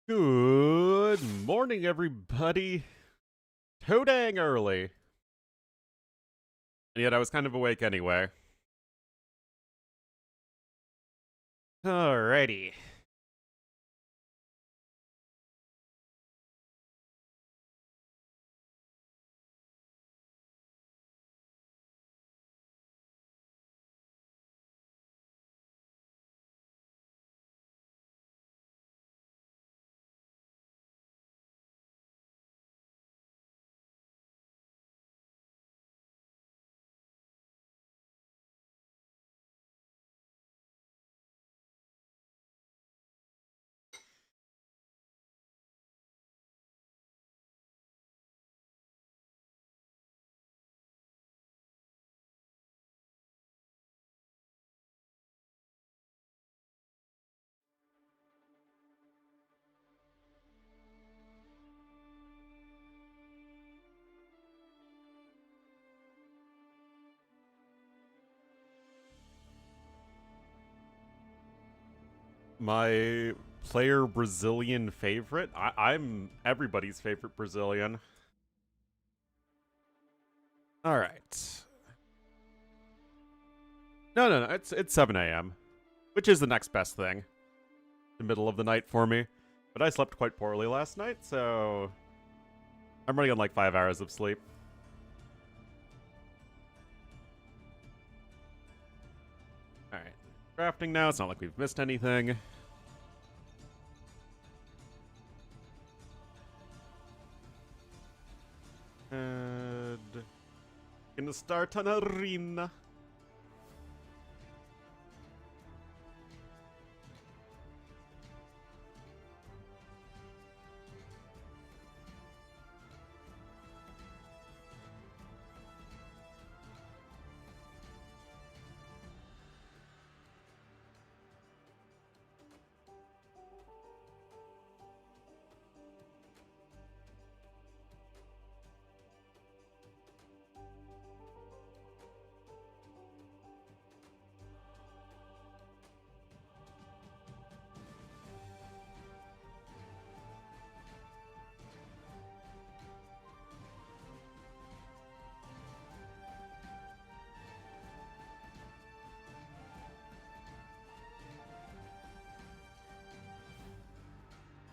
Good morning, everybody. Too dang early. And yet I was kind of awake anyway. Alrighty. My player Brazilian favorite? I'm everybody's favorite Brazilian. Alright. No, it's 7 a.m., which is the next best thing. The middle of the night for me. But I slept quite poorly last night, so I'm running on like 5 hours of sleep. Alright. Crafting now, it's not like we've missed anything. And gonna start an arena.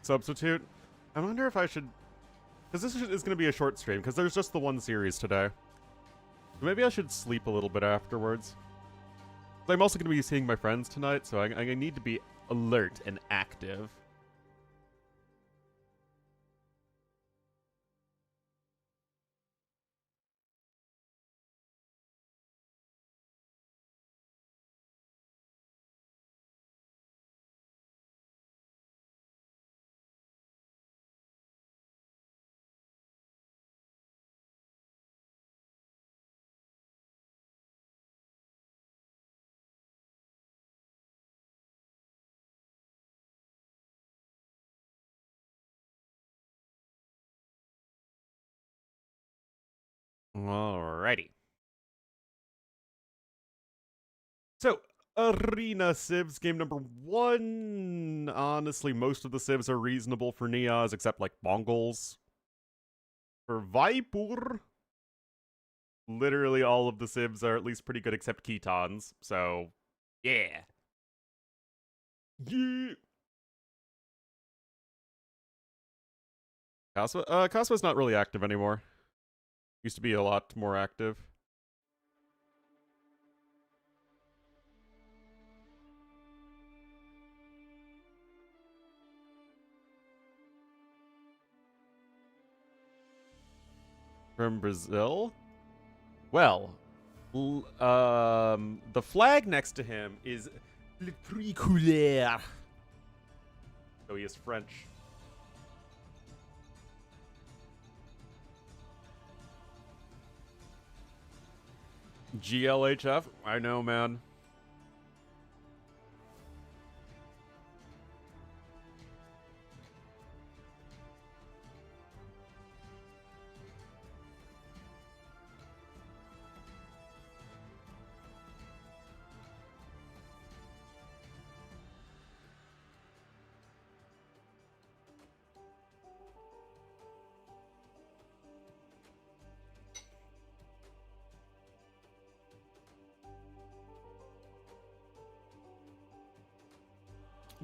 Substitute. I wonder if I should, because this is going to be a short stream, because there's just the one series today. Maybe I should sleep a little bit afterwards. I'm also going to be seeing my friends tonight, so I need to be alert and active. Alrighty. So, Arena Civs, game number 1. Honestly, most of the Civs are reasonable for NeoZz, except like Mongols. For Viper, literally all of the Civs are at least pretty good except Ketons, so yeah. Yeah. Kaswa's not really active anymore. Used to be a lot more active. From Brazil? Well, the flag next to him is le tricolore. So he is French. GLHF? I know, man.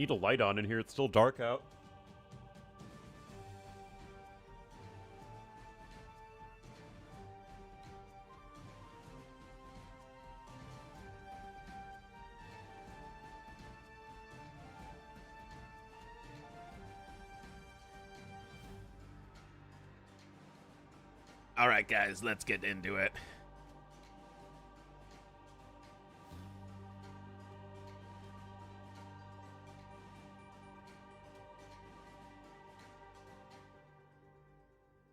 Need a light on in here. It's still dark out. All right, guys, let's get into it.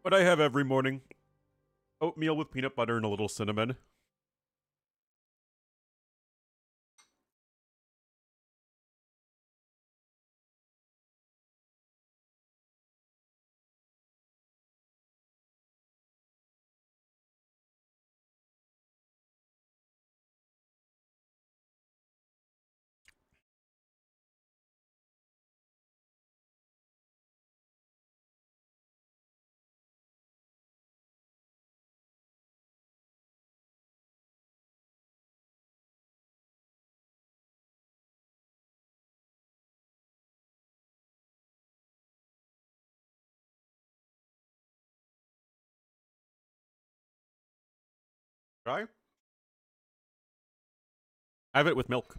What I have every morning: oatmeal with peanut butter and a little cinnamon. Try? Have it with milk.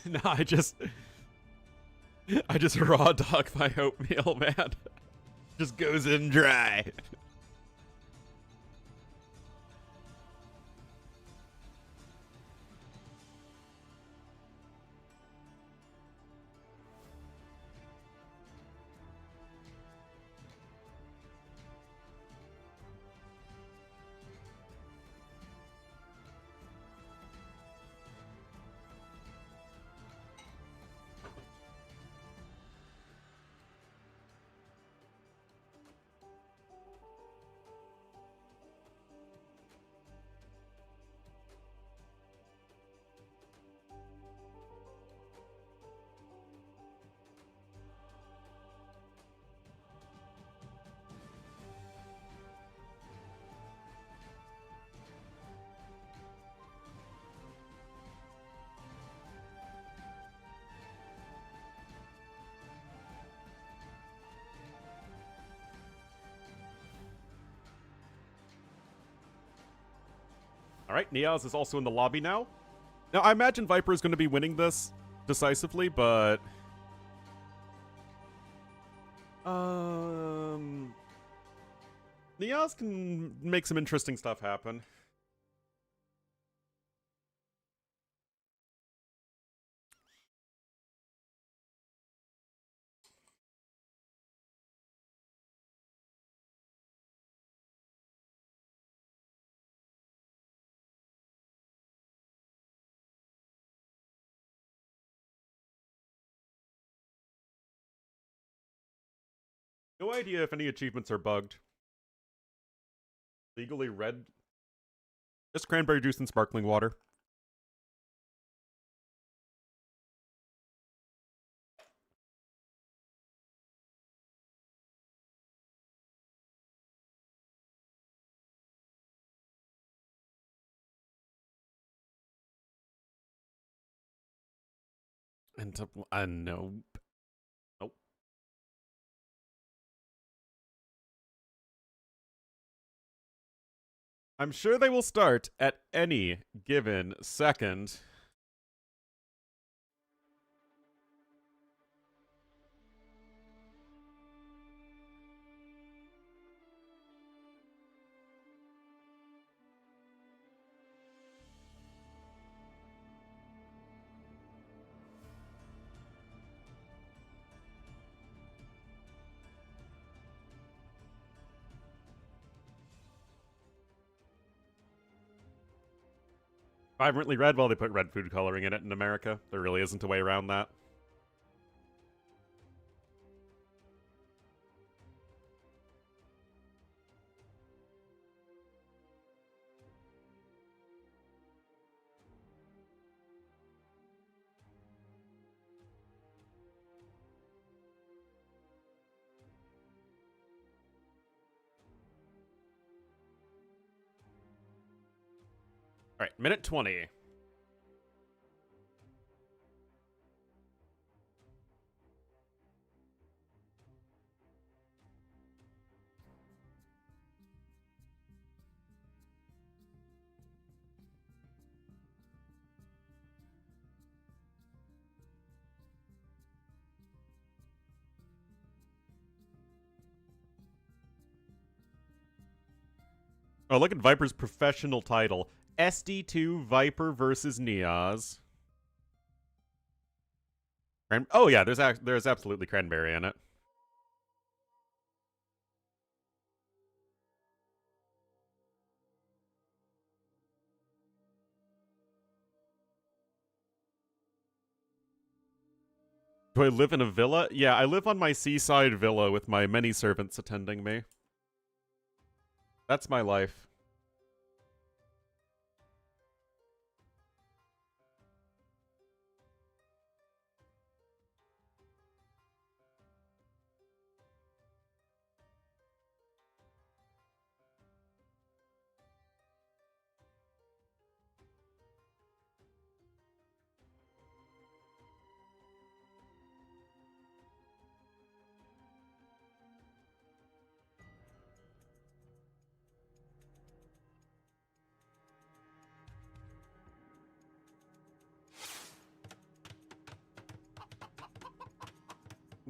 No, I just raw dog my oatmeal, man. Just goes in dry. All right, NeoZz is also in the lobby now. Now, I imagine Viper is going to be winning this decisively, but... NeoZz can make some interesting stuff happen. No idea if any achievements are bugged. Legally red. Just cranberry juice and sparkling water. And nope. Nope. I'm sure they will start at any given second. Vibrantly red, well, they put red food coloring in it in America. There really isn't a way around that. Alright, minute 20. Oh, look at Viper's professional title. SD2 Viper versus NeoZz. Oh yeah, there's absolutely cranberry in it. Do I live in a villa? Yeah, I live on my seaside villa with my many servants attending me. That's my life.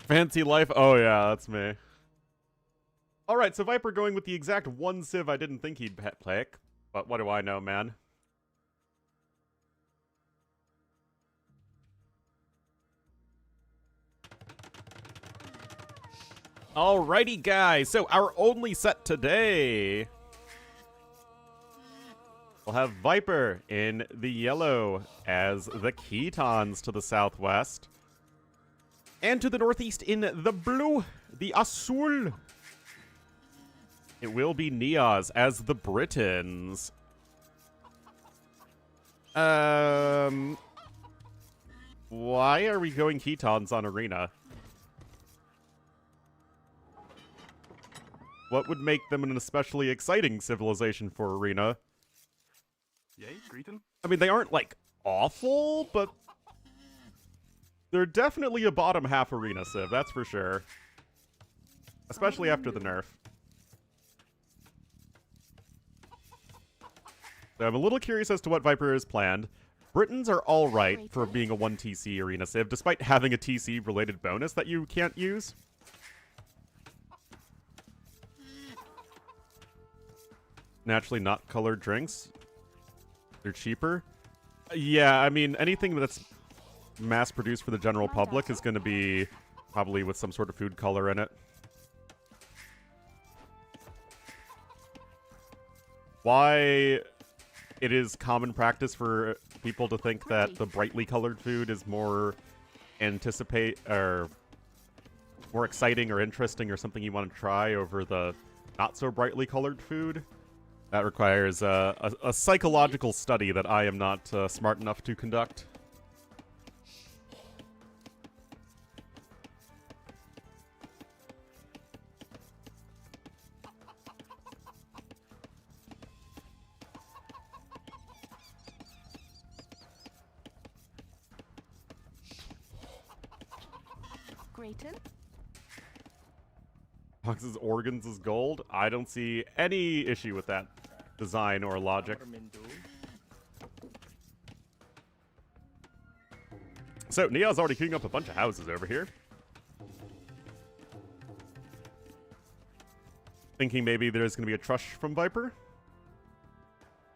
Fancy life? Oh yeah, that's me. Alright, so Viper going with the exact one civ I didn't think he'd pick. But what do I know, man? Alrighty, guys. So our only set today, we'll have Viper in the yellow as the Ketons to the southwest. And to the northeast in the blue, the Azul. It will be NeoZz as the Britons. Why are we going Ketons on Arena? What would make them an especially exciting civilization for Arena? Yay, Greeton? I mean, they aren't, like, awful, but they're definitely a bottom half Arena civ, that's for sure. Especially after the nerf. So I'm a little curious as to what Viper has planned. Britons are alright for being a 1TC Arena civ, despite having a TC-related bonus that you can't use. Naturally not colored drinks. They're cheaper. Yeah, I mean, anything that's mass-produced for the general public is going to be probably with some sort of food color in it. Why it is common practice for people to think that the brightly colored food is more more exciting or interesting or something you want to try over the not so brightly colored food. That requires a psychological study that I am not smart enough to conduct. Grayton? Fox's organs is gold. I don't see any issue with that design or logic. So, NeoZz already queuing up a bunch of houses over here. Thinking maybe there's going to be a trush from Viper?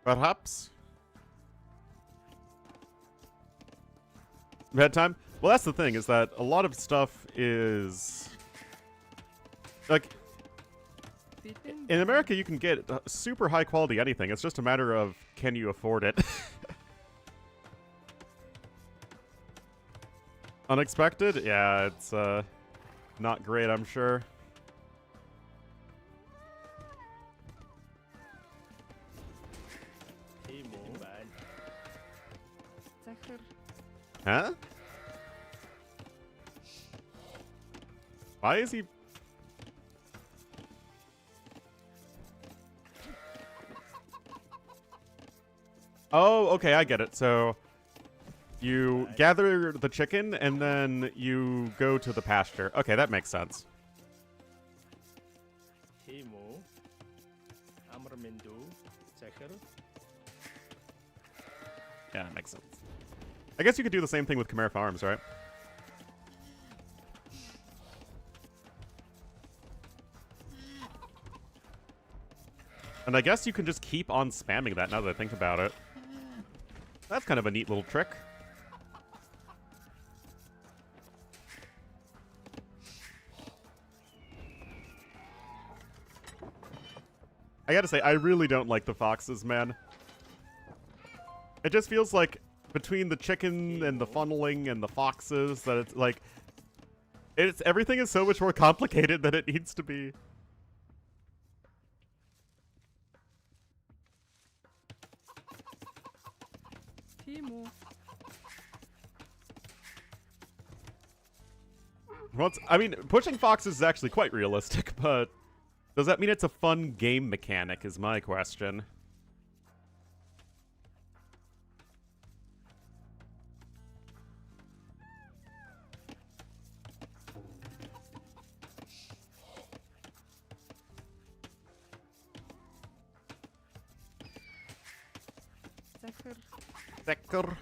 Perhaps? Bad time? Well, that's the thing, is that a lot of stuff is... like, in America, you can get super high quality anything. It's just a matter of, can you afford it? Unexpected? Yeah, it's not great, I'm sure. Huh? Why is he... Oh, okay, I get it. So you gather the chicken and then you go to the pasture. Okay, that makes sense. Yeah, that makes sense. I guess you could do the same thing with Chimera Farms, right? And I guess you can just keep on spamming that now that I think about it. That's kind of a neat little trick. I gotta say, I really don't like the foxes, man. It just feels like between the chicken and the funneling and the foxes that it's like... everything is so much more complicated than it needs to be. I mean, pushing foxes is actually quite realistic, but does that mean it's a fun game mechanic is my question. Decker.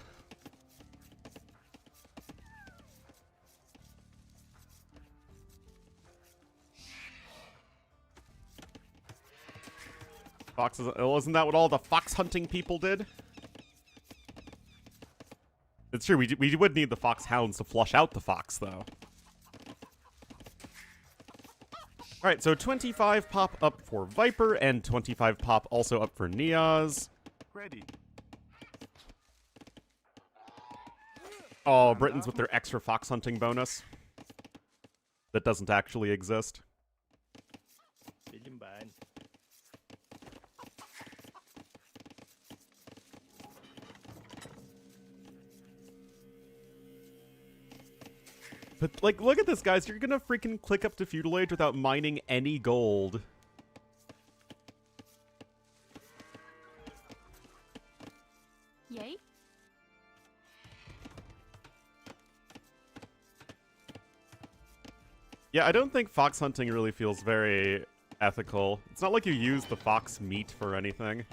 Foxes. Wasn't that what all the fox hunting people did? It's true. We would need the foxhounds to flush out the fox, though. All right, so 25 pop up for Viper and 25 pop also up for NeoZz. Ready. Oh, Britons with their extra fox hunting bonus. That doesn't actually exist. But, like, look at this, guys. You're gonna freaking click up to Feudal Age without mining any gold. Yay? Yeah, I don't think fox hunting really feels very ethical. It's not like you use the fox meat for anything.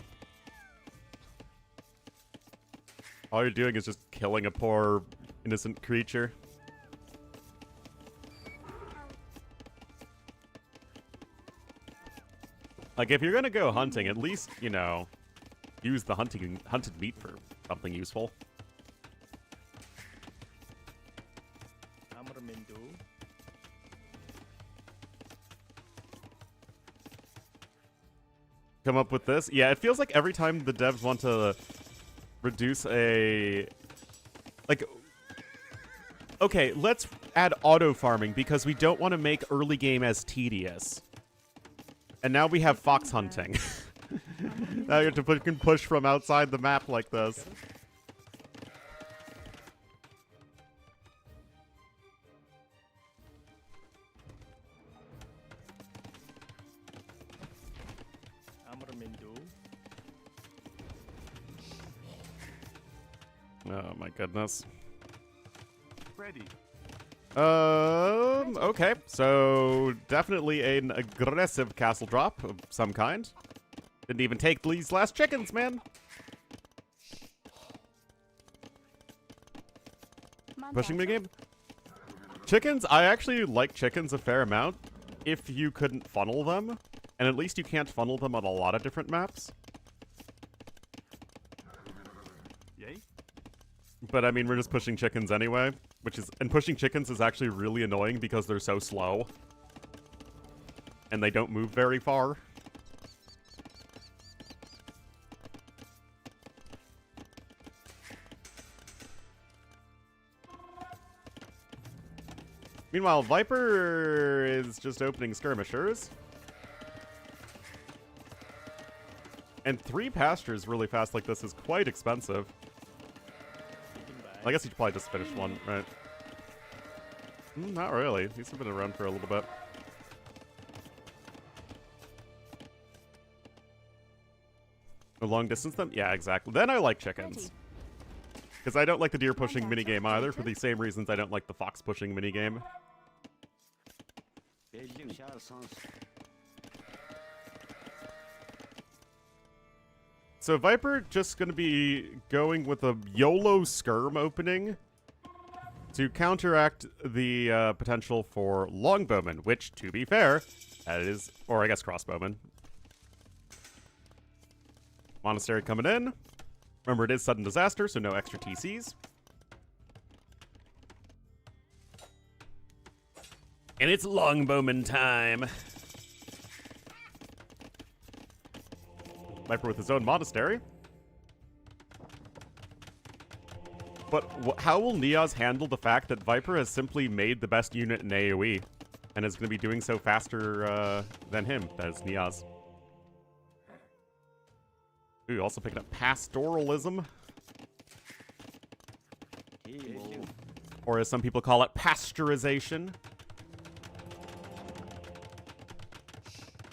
All you're doing is just killing a poor, innocent creature. Like, if you're gonna go hunting, at least, you know, use the hunted meat for something useful. Come up with this? Yeah, it feels like every time the devs want to reduce a... Like... Okay, let's add auto farming because we don't want to make early game as tedious. And now we have fox hunting. Now you have to push from outside the map like this. Oh my goodness. Ready. Okay. So definitely an aggressive castle drop of some kind. Didn't even take these last chickens, man. Pushing the game. Chickens, I actually like chickens a fair amount if you couldn't funnel them. And at least you can't funnel them on a lot of different maps. Yay. But I mean, we're just pushing chickens anyway. And pushing chickens is actually really annoying because they're so slow. And they don't move very far. Meanwhile, Viper is just opening skirmishers. And 3 pastures really fast like this is quite expensive. I guess you should probably just finish one, right? Not really. These have been around for a little bit. Long distance them? Yeah, exactly. Then I like chickens. Ready. Because I don't like the deer pushing Commander, minigame either, for Captain. the same reasons I don't like the fox pushing minigame. So Viper just going to be going with a YOLO skirm opening to counteract the potential for longbowman, which, to be fair, that is, or I guess crossbowman. Monastery coming in. Remember, it is sudden disaster, so no extra TCs. And it's longbowman time. Viper with his own monastery. But how will NeoZz handle the fact that Viper has simply made the best unit in AoE and is going to be doing so faster than him? That is NeoZz. Ooh, also picking up pastoralism. Or as some people call it, pasteurization.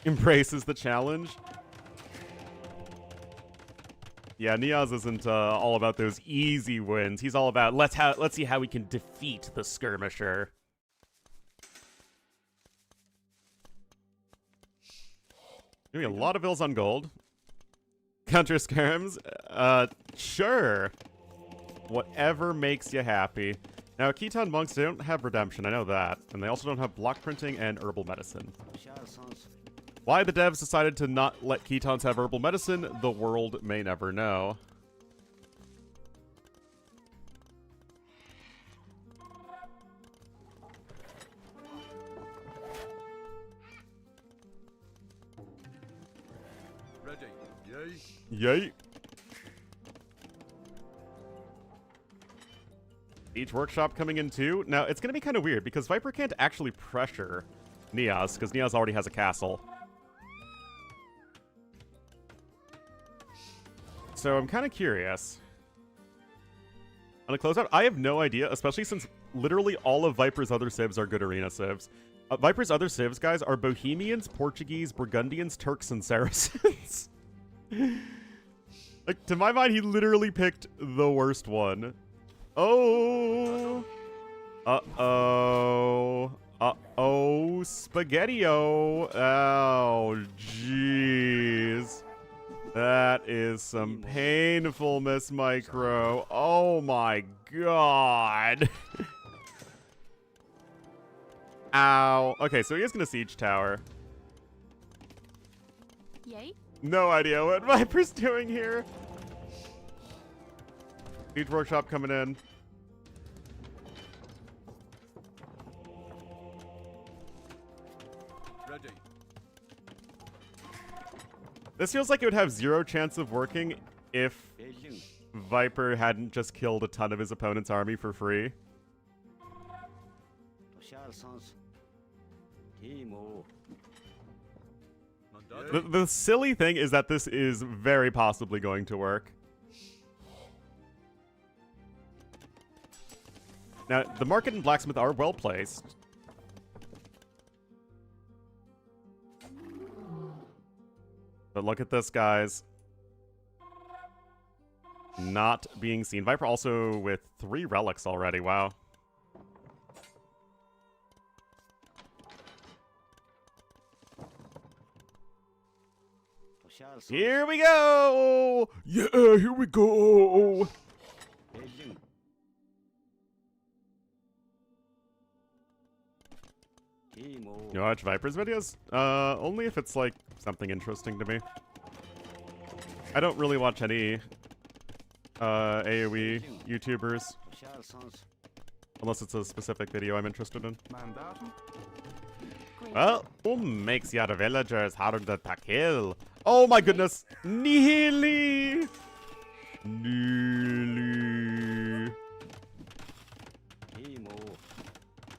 Embraces the challenge. Yeah, NeoZz isn't all about those easy wins. He's all about let's see how we can defeat the skirmisher. Doing a lot of ills on gold. Counter skirms? Sure. Whatever makes you happy. Now, Khitan monks, they don't have redemption, I know that. And they also don't have block printing and herbal medicine. Why the devs decided to not let Khitans have herbal medicine, the world may never know. Ready. Yay. Yay. Each workshop coming in too. Now, it's going to be kind of weird because Viper can't actually pressure NeoZz because NeoZz already has a castle. So I'm kind of curious. On a closeout, I have no idea, especially since literally all of Viper's other civs are good arena civs. Viper's other civs, guys, are Bohemians, Portuguese, Burgundians, Turks, and Saracens. Like, to my mind, he literally picked the worst one. Oh! Uh-oh. Uh-oh. Spaghetti-o. Oh, jeez. That is some painful Miss Micro. Oh my god. Ow. Okay, so he is gonna siege tower. Yay. No idea what Viper's doing here. Siege workshop coming in. Ready. This feels like it would have zero chance of working if Viper hadn't just killed a ton of his opponent's army for free. The silly thing is that this is very possibly going to work. Now, the market and blacksmith are well placed. But look at this, guys. Not being seen. Viper also with 3 relics already. Wow. Here we go! Yeah, here we go! You watch Viper's videos? Only if it's like something interesting to me. I don't really watch any AoE YouTubers. Unless it's a specific video I'm interested in. Mandatum. Great. Well, who makes your villagers harder to kill? Oh my goodness! Nearly! Nearly.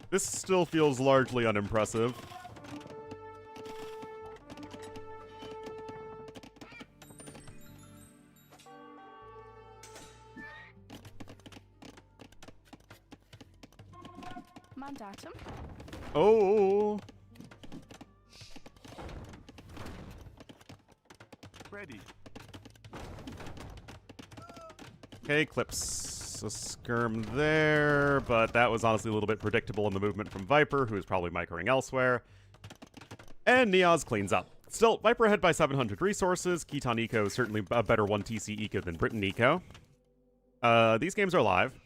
This still feels largely unimpressive. Mandatum. Oh! Ready. Okay, clips a skirm there, but that was honestly a little bit predictable in the movement from Viper, who is probably microing elsewhere. And NeoZz cleans up. Still, Viper ahead by 700 resources. Keaton Eco is certainly a better 1TC Eco than Britain Eco. These games are live.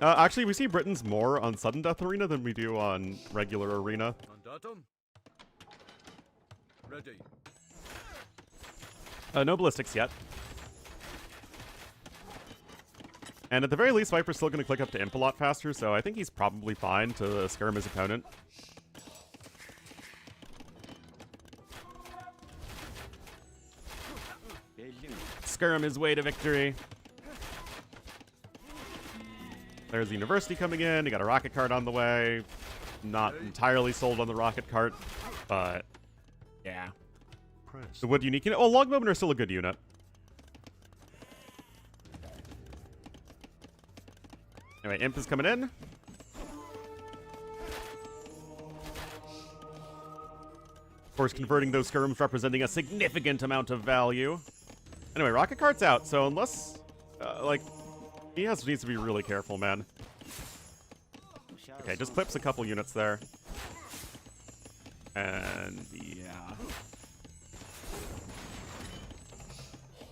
Actually, we see Britons more on Sudden Death Arena than we do on regular Arena. Mandatum. Ready. No ballistics yet. And at the very least, Viper's still going to click up to Imp a lot faster, so I think he's probably fine to skirm his opponent. Skirm his way to victory. There's the University coming in. You got a rocket cart on the way. Not entirely sold on the rocket cart, but yeah. The wood unique unit. Oh, Longbowmen are still a good unit. Anyway, Imp is coming in. Of course, converting those skirms representing a significant amount of value. Anyway, rocket cart's out, so unless, like, he needs to be really careful, man. Okay, just clips a couple units there. And, yeah.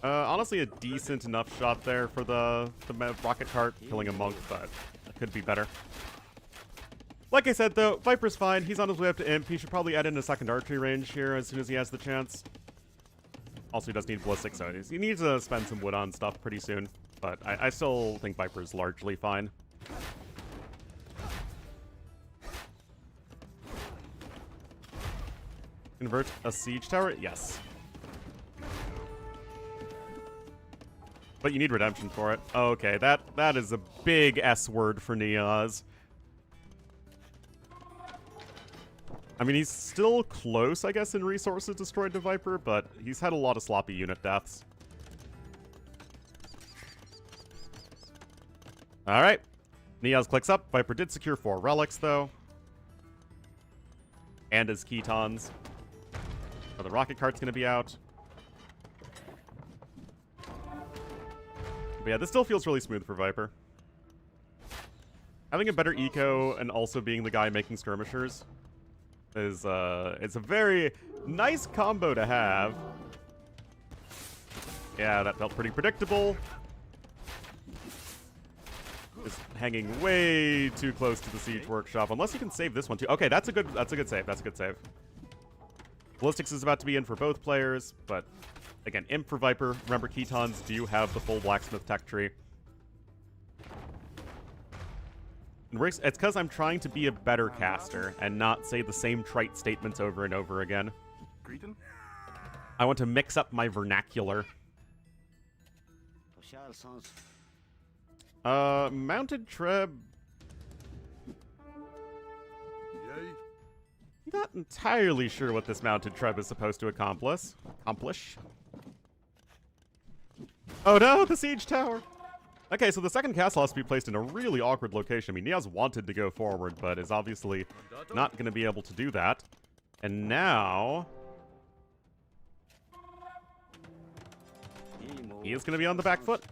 Honestly, a decent enough shot there for the rocket cart, killing a monk, but it could be better. Like I said, though, Viper's fine. He's on his way up to Imp. He should probably add in a second archery range here as soon as he has the chance. Also, he does need ballistic, so he needs to spend some wood on stuff pretty soon. But I still think Viper's largely fine. Convert a siege tower? Yes. But you need redemption for it. Okay, that is a big S word for NeoZz. I mean, he's still close, I guess, in resources destroyed to Viper, but he's had a lot of sloppy unit deaths. Alright. NeoZz clicks up. Viper did secure 4 relics, though. And his Ketons. So the rocket cart's going to be out. But yeah, this still feels really smooth for Viper. Having a better eco and also being the guy making skirmishers is it's a very nice combo to have. Yeah, that felt pretty predictable. Just hanging way too close to the siege workshop, unless you can save this one too. Okay, that's a good save. That's a good save. Ballistics is about to be in for both players, but again, Imp for Viper. Remember, Ketons do have the full blacksmith tech tree. And it's because I'm trying to be a better caster and not say the same trite statements over and over again. Greeting. I want to mix up my vernacular. Mounted Treb. Yay. Not entirely sure what this mounted Treb is supposed to accomplish. Oh no, the siege tower! Okay, so the second castle has to be placed in a really awkward location. I mean, NeoZz wanted to go forward, but is obviously not going to be able to do that. And now he is going to be on the back foot.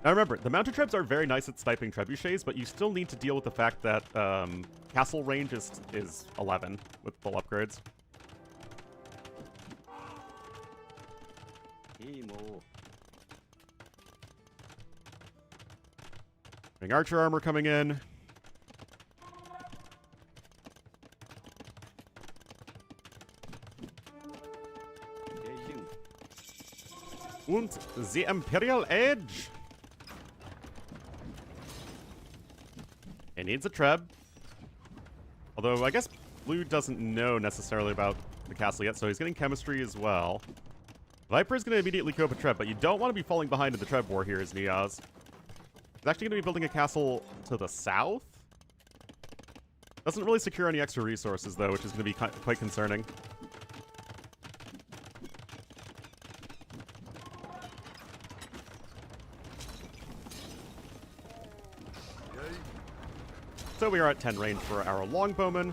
Now remember, the mounted trebs are very nice at sniping trebuchets, but you still need to deal with the fact that castle range is 11 with full upgrades. Archer armor coming in. Und the Imperial Edge. It needs a treb. Although, I guess Blue doesn't know necessarily about the castle yet, so he's getting chemistry as well. Viper is going to immediately cope a treb, but you don't want to be falling behind in the treb war here as NeoZz. He's actually going to be building a castle to the south. Doesn't really secure any extra resources, though, which is going to be quite concerning. So we are at 10 range for our longbowmen.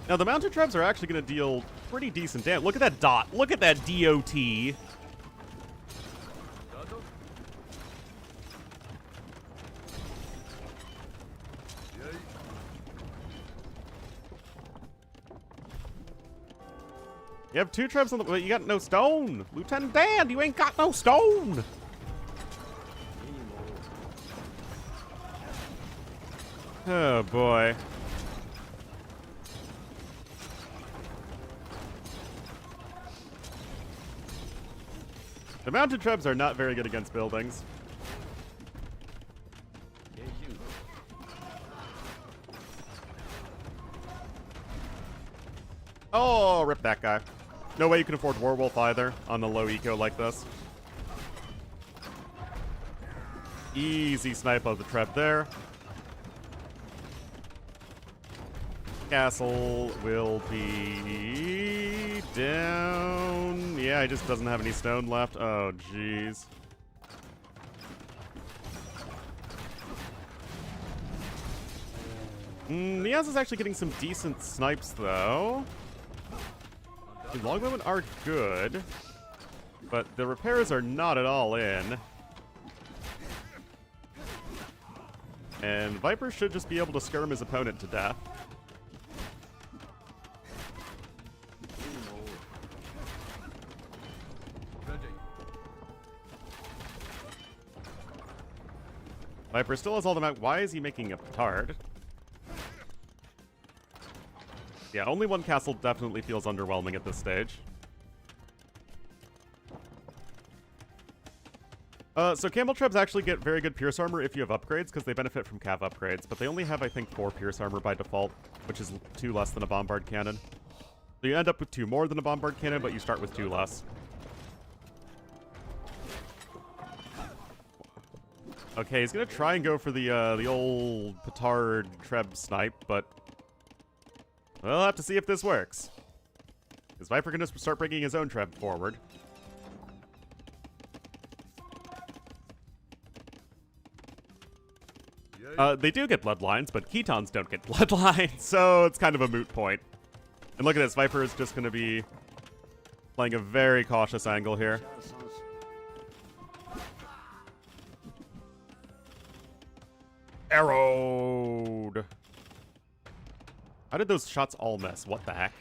Now, the mounted trebs are actually going to deal pretty decent damage. Look at that dot. Look at that DOT. Yay. You have 2 trebs on the... But you got no stone. Lieutenant Dan, you ain't got no stone. Oh, boy. The mounted trebs are not very good against buildings. Oh, rip that guy. No way you can afford Warwolf either on the low eco like this. Easy snipe of the trap there. Castle will be down. Yeah, he just doesn't have any stone left. Oh, jeez. NeoZz is actually getting some decent snipes, though. The longbowmen are good, but the repairs are not at all in. And Viper should just be able to skirm his opponent to death. Viper still has all the mount. Why is he making a petard? Yeah, only one castle definitely feels underwhelming at this stage. So Camel Trebs actually get very good Pierce Armor if you have upgrades, because they benefit from cav upgrades, but they only have, I think, 4 Pierce Armor by default, which is 2 less than a Bombard Cannon. So you end up with 2 more than a Bombard Cannon, but you start with 2 less. Okay, he's gonna try and go for the old petard Treb snipe, but we'll have to see if this works. Is Viper gonna start bringing his own Treb forward? They do get bloodlines, but Ketons don't get bloodlines, so it's kind of a moot point. And look at this, Viper is just gonna be playing a very cautious angle here. Arrowed. How did those shots all miss? What the heck?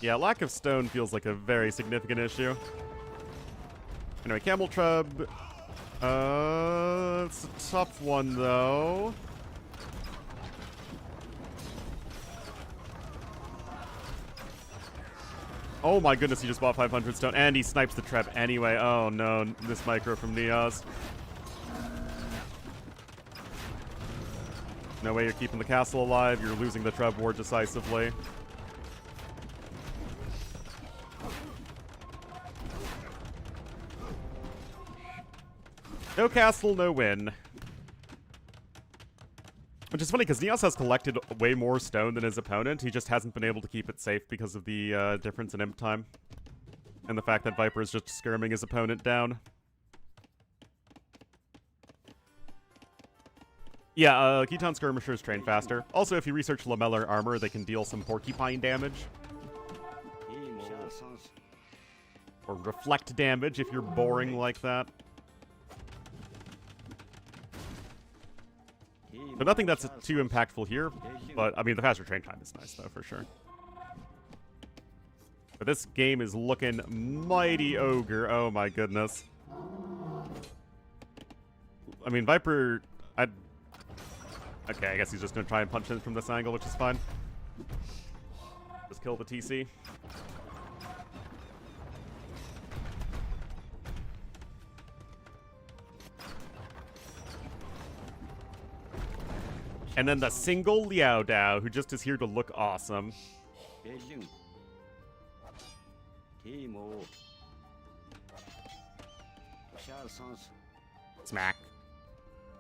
Yeah, lack of stone feels like a very significant issue. Anyway, Camel Trub. It's a tough one, though. Oh my goodness, he just bought 500 stone, and he snipes the trap anyway. Oh no, this micro from NeoZz. No way you're keeping the castle alive, you're losing the trap war decisively. No castle, no win. Which is funny, because NeoZz has collected way more stone than his opponent. He just hasn't been able to keep it safe because of the difference in imp time. And the fact that Viper is just skirming his opponent down. Yeah, Keton skirmishers train faster. Also, if you research lamellar armor, they can deal some porcupine damage. Or reflect damage if you're boring like that. So nothing that's too impactful here, but, I mean, the faster train time is nice, though, for sure. But this game is looking mighty ogre. Oh, my goodness. I mean, Viper... Okay, I guess he's just going to try and punch in from this angle, which is fine. Just kill the TC. And then the single Liao Dao, who just is here to look awesome. Smack.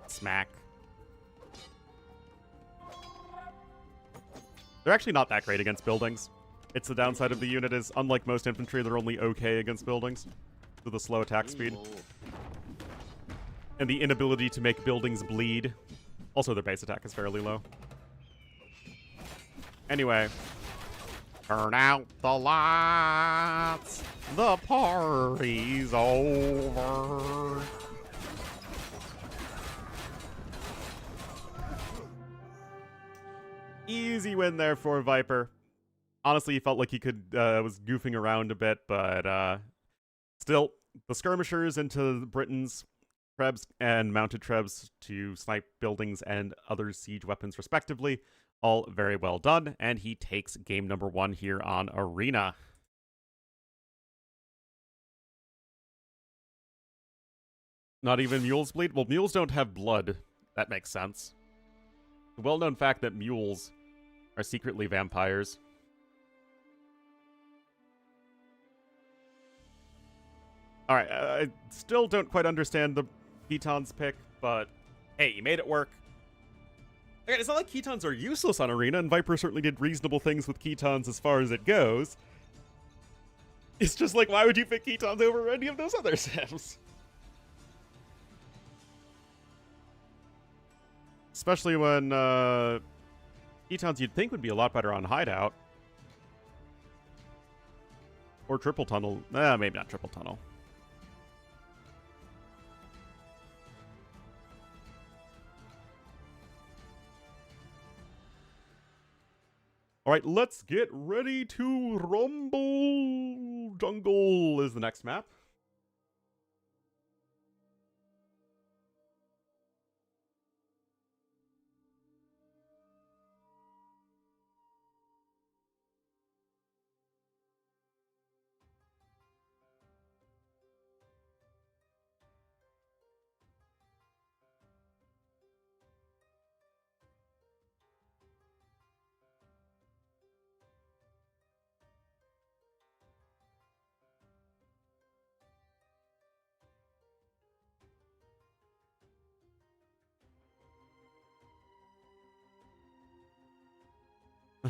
Smack. They're actually not that great against buildings. It's the downside of the unit is, unlike most infantry, they're only okay against buildings. With the slow attack speed. And the inability to make buildings bleed. Also, their base attack is fairly low. Anyway. Turn out the lights. The party's over. Easy win there for Viper. Honestly, he felt like he could was goofing around a bit, but still, the skirmishers into the Britons, Trebs, and mounted Trebs to snipe buildings and other siege weapons respectively. All very well done, and he takes game number 1 here on Arena. Not even mules bleed? Well, mules don't have blood. That makes sense. The well-known fact that mules are secretly vampires. Alright, I still don't quite understand the Ketons pick, but hey, you made it work. Again, it's not like Ketons are useless on Arena, and Viper certainly did reasonable things with Ketons as far as it goes. It's just like, why would you pick Ketons over any of those other sims? Especially when Ketons you'd think would be a lot better on Hideout. Or Triple Tunnel. Maybe not Triple Tunnel. Alright, let's get ready to rumble. Jungle is the next map.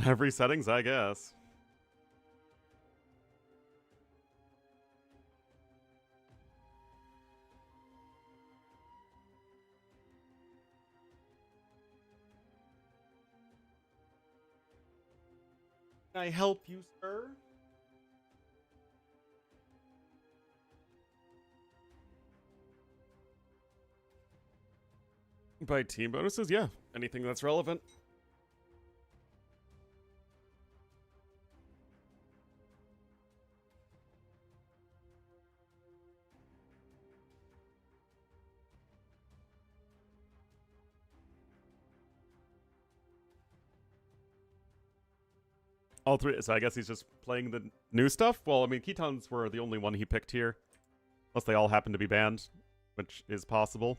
Every settings, I guess. Can I help you, sir? By team bonuses? Yeah. Anything that's relevant. All three, so I guess he's just playing the new stuff? Well, I mean, Ketons were the only one he picked here. Unless they all happen to be banned, which is possible.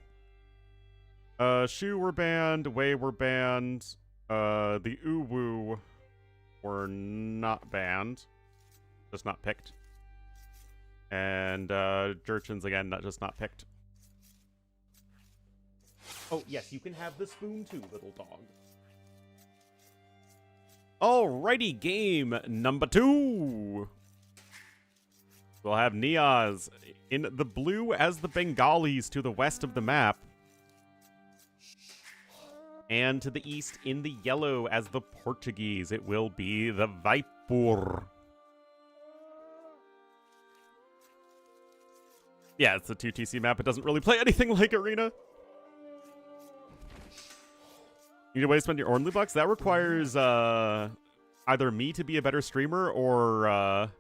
Shu were banned, Wei were banned, the Uwu were not banned. Just not picked. And, Jurchins, again, just not picked. Oh, yes, you can have the spoon too, little dog. Alrighty, game number 2. We'll have NeoZz in the blue as the Bengalis to the west of the map. And to the east in the yellow as the Portuguese. It will be the Viper. Yeah, it's a 2TC map. It doesn't really play anything like Arena. You need a way to spend your Ornlu bucks? That requires either me to be a better streamer or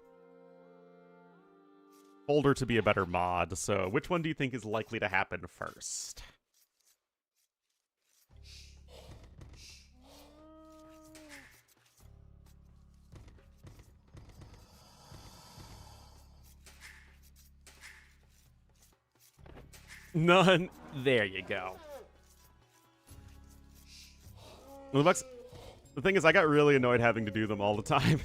Folder to be a better mod. So which one do you think is likely to happen first? None. There you go. The thing is, I got really annoyed having to do them all the time.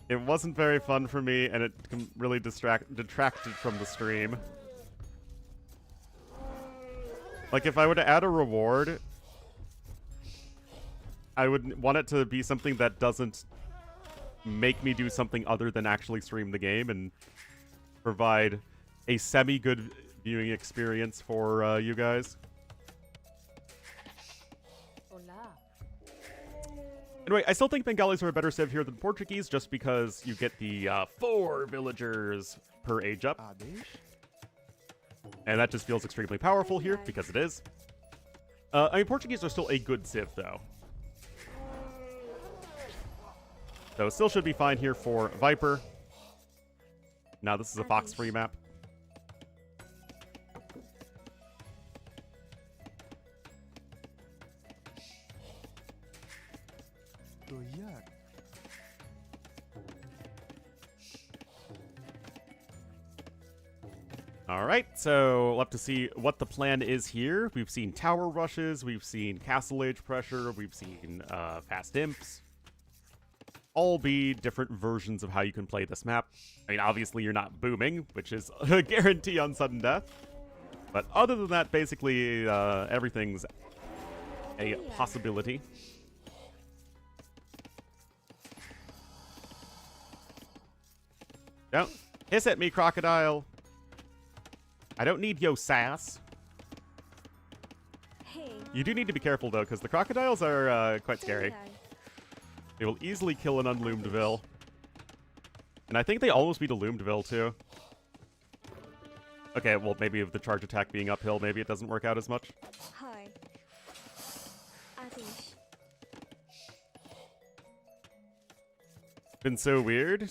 It wasn't very fun for me, and it really detracted from the stream. Like, if I were to add a reward, I would want it to be something that doesn't make me do something other than actually stream the game and provide a semi-good viewing experience for you guys. Anyway, I still think Bengalis are a better civ here than Portuguese, just because you get the 4 villagers per age up. And that just feels extremely powerful here, because it is. I mean, Portuguese are still a good civ, though. So it still should be fine here for Viper. Now, this is a fox-free map. Alright, so we'll have to see what the plan is here. We've seen tower rushes, we've seen castle age pressure, we've seen fast imps. All be different versions of how you can play this map. I mean, obviously you're not booming, which is a guarantee on sudden death. But other than that, basically everything's a possibility. Don't hiss at me, crocodile. I don't need yo sass. Hey. You do need to be careful, though, because the crocodiles are quite scary. They will easily kill an unloomed Vil. And I think they almost beat a loomed Vil, too. Okay, well, maybe with the charge attack being uphill, maybe it doesn't work out as much. Hi. Adish. Been so weird.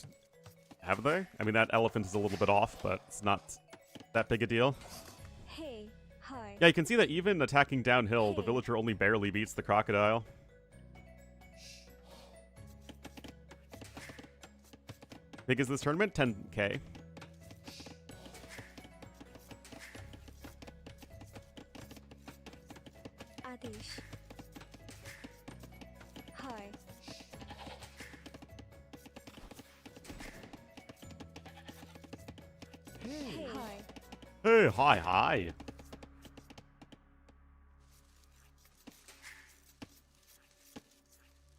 Have they? I mean, that elephant is a little bit off, but it's not that big a deal. Hey. Hi. Yeah, you can see that even attacking downhill, the villager only barely beats the crocodile. Big is this tournament? 10K. Adish. Hi. Hey. Hi. Hey, hi.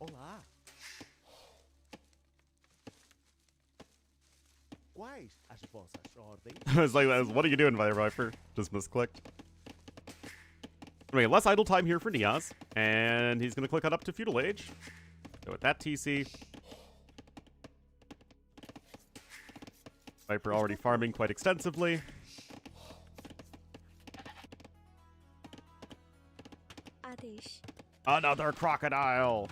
Olá. Quais as vossas ordens? I was like, what are you doing, TheViper? Just misclicked. Anyway, less idle time here for NeoZz, and he's going to click on up to Feudal Age. So with that TC, Viper already farming quite extensively. Adish. Another crocodile!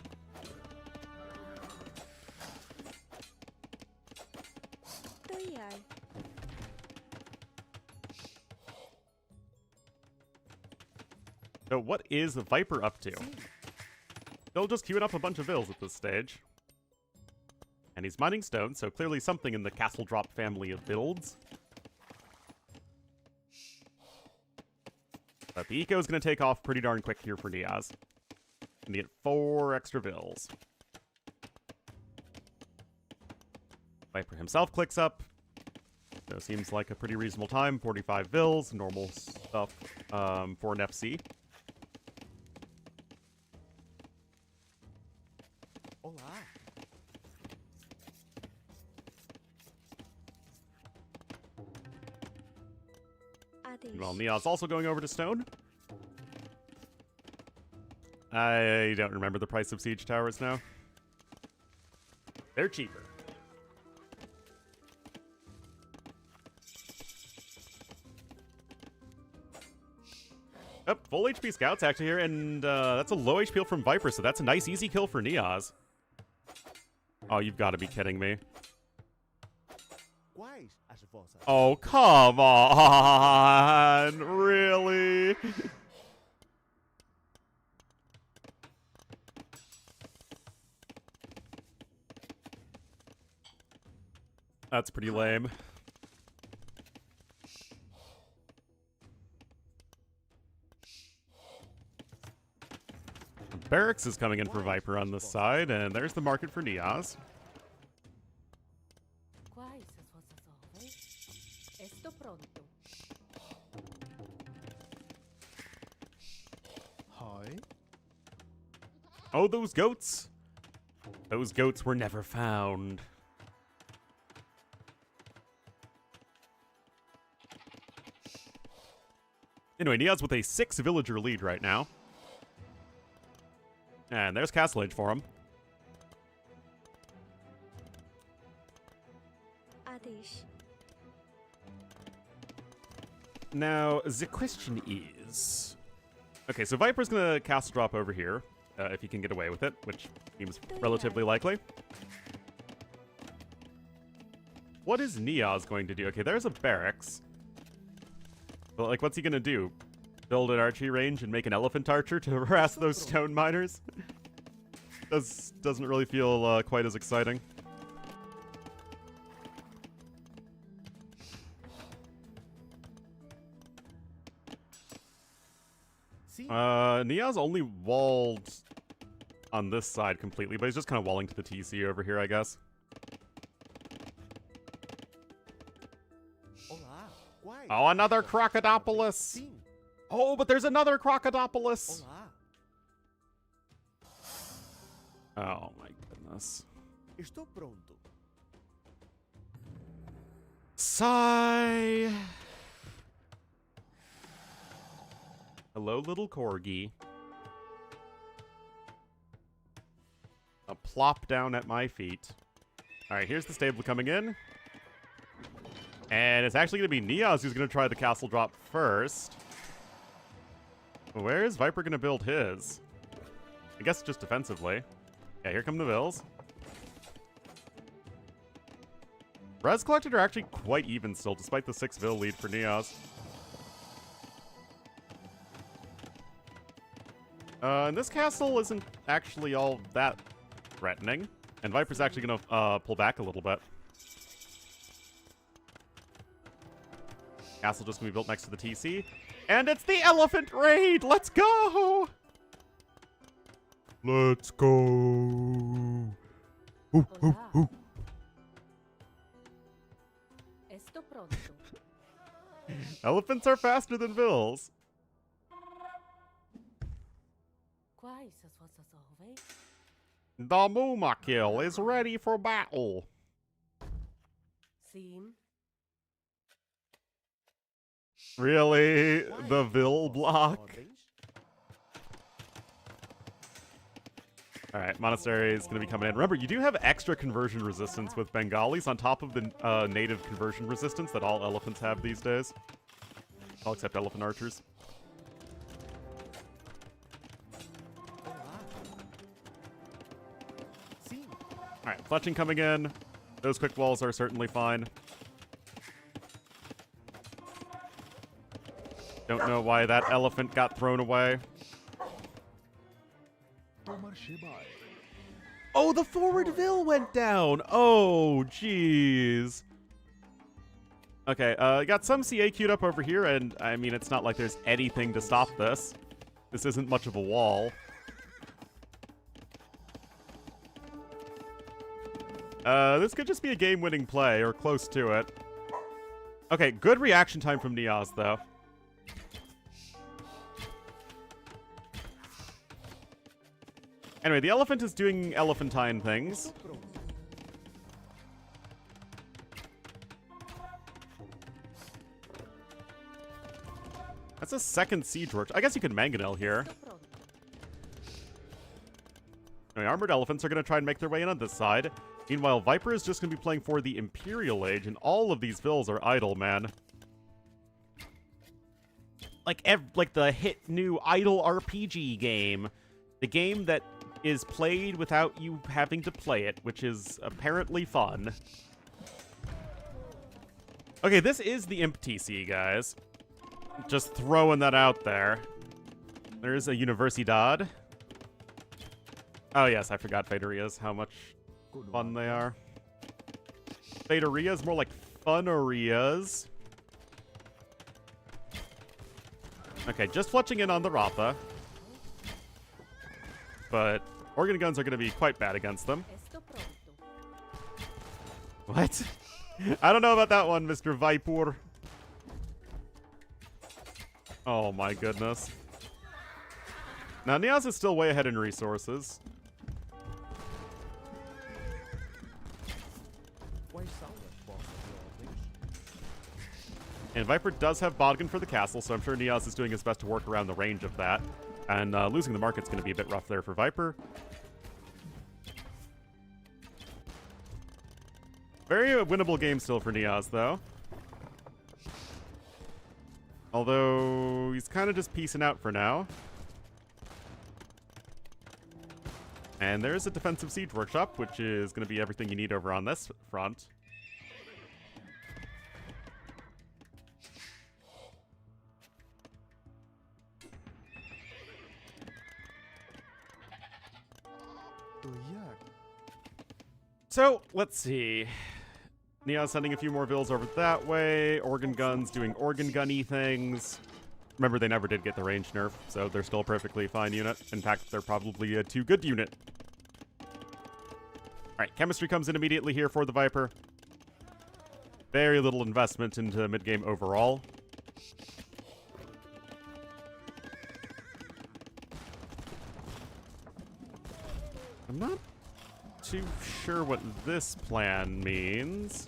Tuyai. So what is the Viper up to? He'll just queuing up a bunch of Vils at this stage. And he's mining stone, so clearly something in the Castle Drop family of builds. But the eco is going to take off pretty darn quick here for NeoZz. And get 4 extra Vils. Viper himself clicks up. So it seems like a pretty reasonable time. 45 Vils, normal stuff for an FC. Olá. Adish. Well, NeoZz also going over to stone. I don't remember the price of siege towers now. They're cheaper. Oh, full HP scouts actually here, and that's a low HP from Viper, so that's a nice easy kill for NeoZz. Oh, you've got to be kidding me. Quais as vossas? Oh, come on! Really? That's pretty lame. Barracks is coming in for Viper on this side, and there's the market for NeoZz. Quais as vossas ordens? Estou pronto. Hi. Oh, those goats. Those goats were never found. Anyway, NeoZz with a 6-villager lead right now. And there's Castle Age for him. Adish. Now, the question is... Okay, so Viper's gonna castle drop over here, if he can get away with it, which seems relatively likely. What is NeoZz going to do? Okay, there's a barracks. But, like, what's he gonna do? Build an archery range and make an elephant archer to harass those stone miners? Doesn't really feel quite as exciting. NeoZz only walled on this side completely, but he's just kind of walling to the TC over here, I guess. Oh, another Crocodopolus! Oh, but there's another Crocodopolus! Oh my goodness. Estou pronto. Sigh! Hello, little corgi. A plop down at my feet. Alright, here's the stable coming in. And it's actually going to be NeoZz who's going to try the castle drop first. Where is Viper going to build his? I guess just defensively. Yeah, here come the vills. Res collected are actually quite even still, despite the 6-vill lead for NeoZz. And this castle isn't actually all that threatening. And Viper's actually going to pull back a little bit. Castle just going to be built next to the TC. And it's the elephant raid! Let's go! Let's go! Ooh, ooh, ooh. Esto pronto. Elephants are faster than vills. Quais as vossas ordens? The Mumakil is ready for battle. Sim. Really? The Vill block? Alright, Monastery is going to be coming in. Remember, you do have extra conversion resistance with Bengalis on top of the native conversion resistance that all elephants have these days. All except elephant archers. Alright, fletching coming in. Those quick walls are certainly fine. Don't know why that elephant got thrown away. Oh, the forward Vill went down! Oh, jeez. Okay, got some CA queued up over here, and I mean, it's not like there's anything to stop this. This isn't much of a wall. This could just be a game-winning play, or close to it. Okay, good reaction time from NeoZz, though. Anyway, the elephant is doing elephantine things. That's a second siege work. I guess you could mangonel here. Anyway, armored elephants are going to try and make their way in on this side. Meanwhile, Viper is just going to be playing for the Imperial Age, and all of these vills are idle, man. Like the hit new idle RPG game. The game that is played without you having to play it, which is apparently fun. Okay, this is the Imp TC, guys. Just throwing that out there. There's a Universidad. Oh yes, I forgot Federias, how much fun they are. Federias, more like Funerias. Okay, just fletching in on the Ratha. But organ guns are going to be quite bad against them. Esto pronto. What? I don't know about that one, Mr. Viper. Oh my goodness. Now, NeoZz is still way ahead in resources. Quais são as vossas ordens? And Viper does have Bodkin for the castle, so I'm sure NeoZz is doing his best to work around the range of that. And losing the market's going to be a bit rough there for Viper. Very winnable game still for NeoZz, though. Although, he's kind of just piecing out for now. And there's a defensive siege workshop, which is going to be everything you need over on this front. So, let's see. NeoZz sending a few more vills over that way. Organ guns doing organ gunny things. Remember, they never did get the range nerf, so they're still a perfectly fine unit. In fact, they're probably a too good unit. Alright, chemistry comes in immediately here for the Viper. Very little investment into mid-game overall. I'm not too sure what this plan means.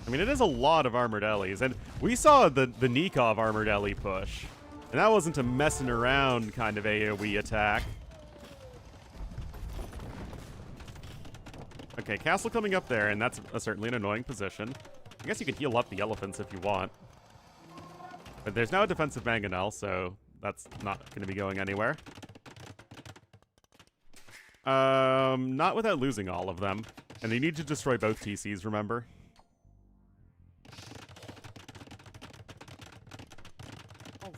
I mean, it is a lot of armored Ellies, and we saw the Nikov armored Ellie push, and that wasn't a messing around kind of AoE attack. Okay, castle coming up there, and that's certainly an annoying position. I guess you could heal up the elephants if you want. But there's now a defensive mangonel, so that's not going to be going anywhere. Not without losing all of them. And they need to destroy both TCs, remember?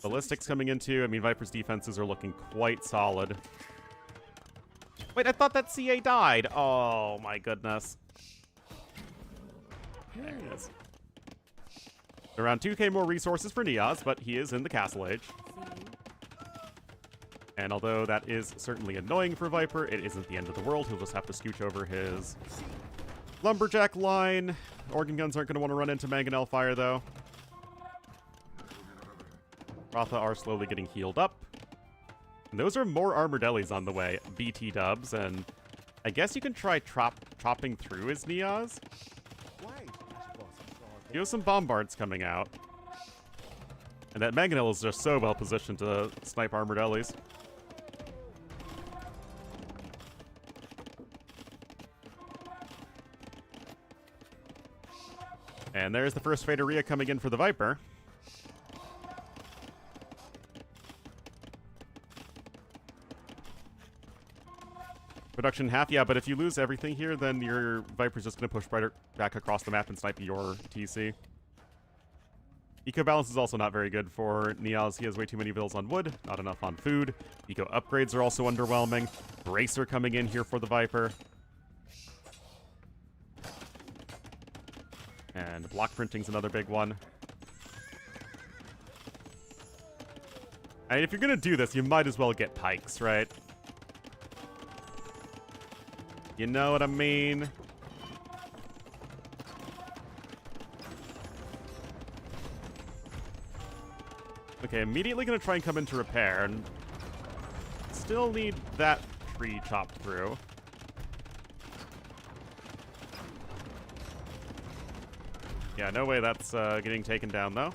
Ballistics coming in too. I mean, Viper's defenses are looking quite solid. Wait, I thought that CA died. Oh, my goodness. There it is. Around 2k more resources for NeoZz, but he is in the castle age. And although that is certainly annoying for Viper, it isn't the end of the world. He'll just have to scooch over his lumberjack line. Organ guns aren't going to want to run into mangonel fire, though. Ratha are slowly getting healed up. And those are more armored Ellies on the way. BT dubs, and I guess you can try chopping through his NeoZz. Quais as vossas ordens? You have some bombards coming out. And that mangonel is just so well positioned to snipe armored Ellies. And there's the first Faderia coming in for the Viper. Production half, yeah, but if you lose everything here, then your Viper's just going to push right back across the map and snipe your TC. Eco balance is also not very good for NeoZz. He has way too many vills on wood, not enough on food. Eco upgrades are also underwhelming. Bracer coming in here for the Viper. And block printing's another big one. I mean, if you're gonna do this, you might as well get pikes, right? You know what I mean? Okay, immediately gonna try and come into repair, and still need that tree chopped through. Yeah, no way that's getting taken down, though.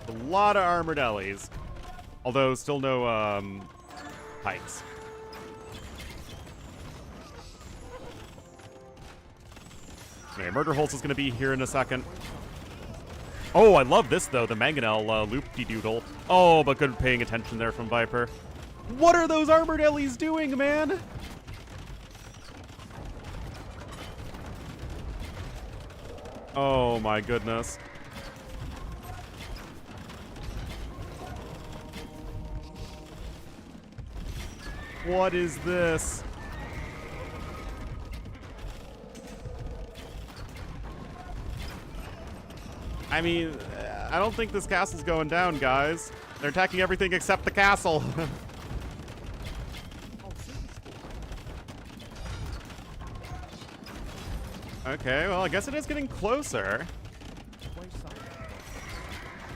A lot of armored Ellies. Although, still no, pikes. Okay, Murder Holes is going to be here in a second. Oh, I love this, though. The Mangonel loop-de-doodle. Oh, but good paying attention there from Viper. What are those armored Ellies doing, man? Oh my goodness. What is this? I mean, I don't think this castle's going down, guys. They're attacking everything except the castle. Okay, well, I guess it is getting closer. Quais são as vossas ordens?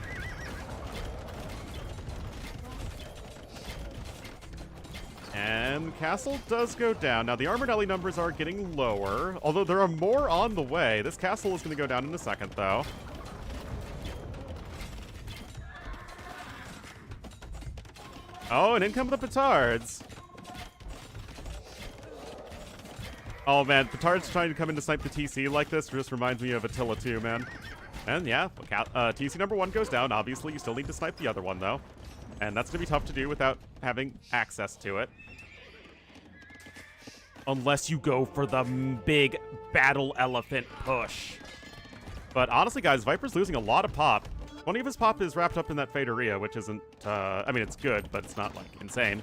And castle does go down. Now, the armored alley numbers are getting lower, although there are more on the way. This castle is going to go down in a second, though. Oh, and in come the petards. Oh, man, petards trying to come in to snipe the TC like this just reminds me of Attila 2, man. And yeah, TC number 1 goes down. Obviously, you still need to snipe the other one, though. And that's going to be tough to do without having access to it. Unless you go for the big battle elephant push. But honestly, guys, Viper's losing a lot of pop. One of his pop is wrapped up in that Faderia, which isn't, I mean, it's good, but it's not, like, insane.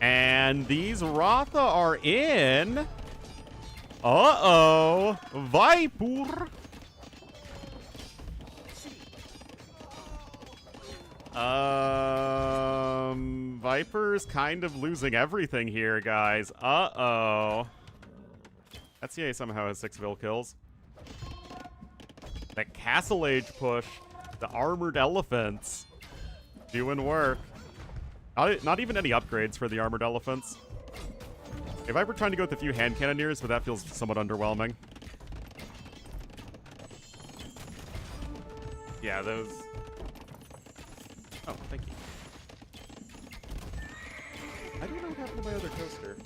And these Ratha are in. Uh-oh. Viper. Viper's kind of losing everything here, guys. Uh-oh. SCA somehow has 6 Vil kills. That Castle Age push. The Armored Elephants. Doing work. Not even any upgrades for the Armored Elephants. Okay, Viper trying to go with a few hand cannoneers, but that feels somewhat underwhelming. Yeah, those... Oh, thank you. I don't know what happened to my other toaster.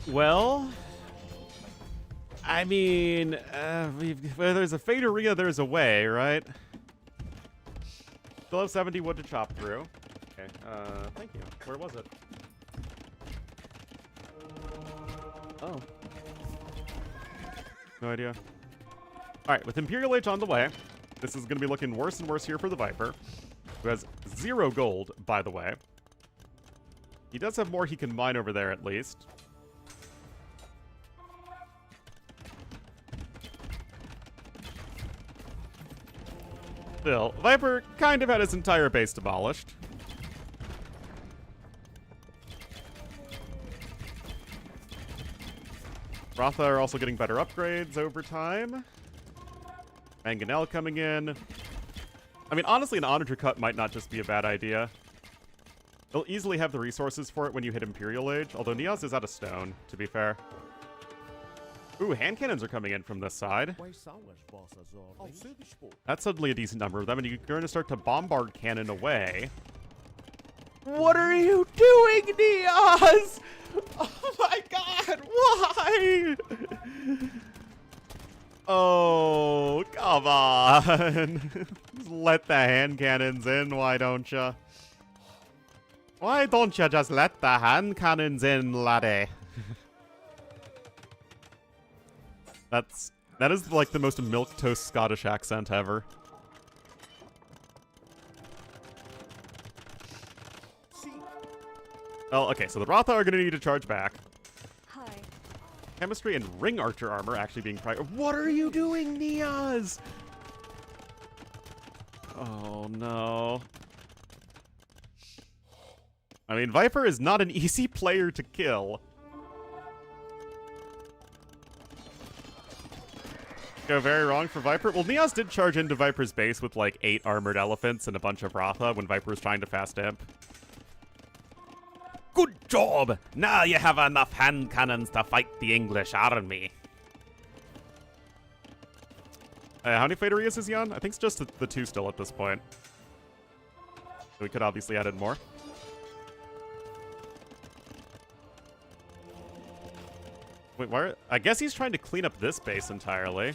Well, I mean, where there's a Faderia, there's a way, right? Still have 70 wood to chop through. Okay, thank you. Where was it? Oh. No idea. Alright, with Imperial Age on the way, this is going to be looking worse and worse here for the Viper, who has 0 gold, by the way. He does have more he can mine over there, at least. Still, Viper kind of had his entire base demolished. Ratha are also getting better upgrades over time. Mangonel coming in. I mean, honestly, an Onager cut might not just be a bad idea. They'll easily have the resources for it when you hit Imperial Age, although NeoZz is out of stone, to be fair. Ooh, hand cannons are coming in from this side. That's suddenly a decent number of them, and you're going to start to bombard cannon away. What are you doing, NeoZz? Oh my god, why? Oh, come on. Just let the hand cannons in, why don't ya? Why don't ya just let the hand cannons in, laddie? That is like the most milquetoast Scottish accent ever. Well, okay, so the Ratha are gonna need to charge back. Hi. Chemistry and ring archer armor actually being What are you doing, NeoZz? Oh no. I mean, Viper is not an easy player to kill. Go very wrong for Viper. Well, NeoZz did charge into Viper's base with like 8 armored elephants and a bunch of Ratha when Viper was trying to fast imp. Good job! Now you have enough hand cannons to fight the English army. How many Faderias is he on? I think it's just the 2 still at this point. So we could obviously add in more. Wait, why? I guess he's trying to clean up this base entirely.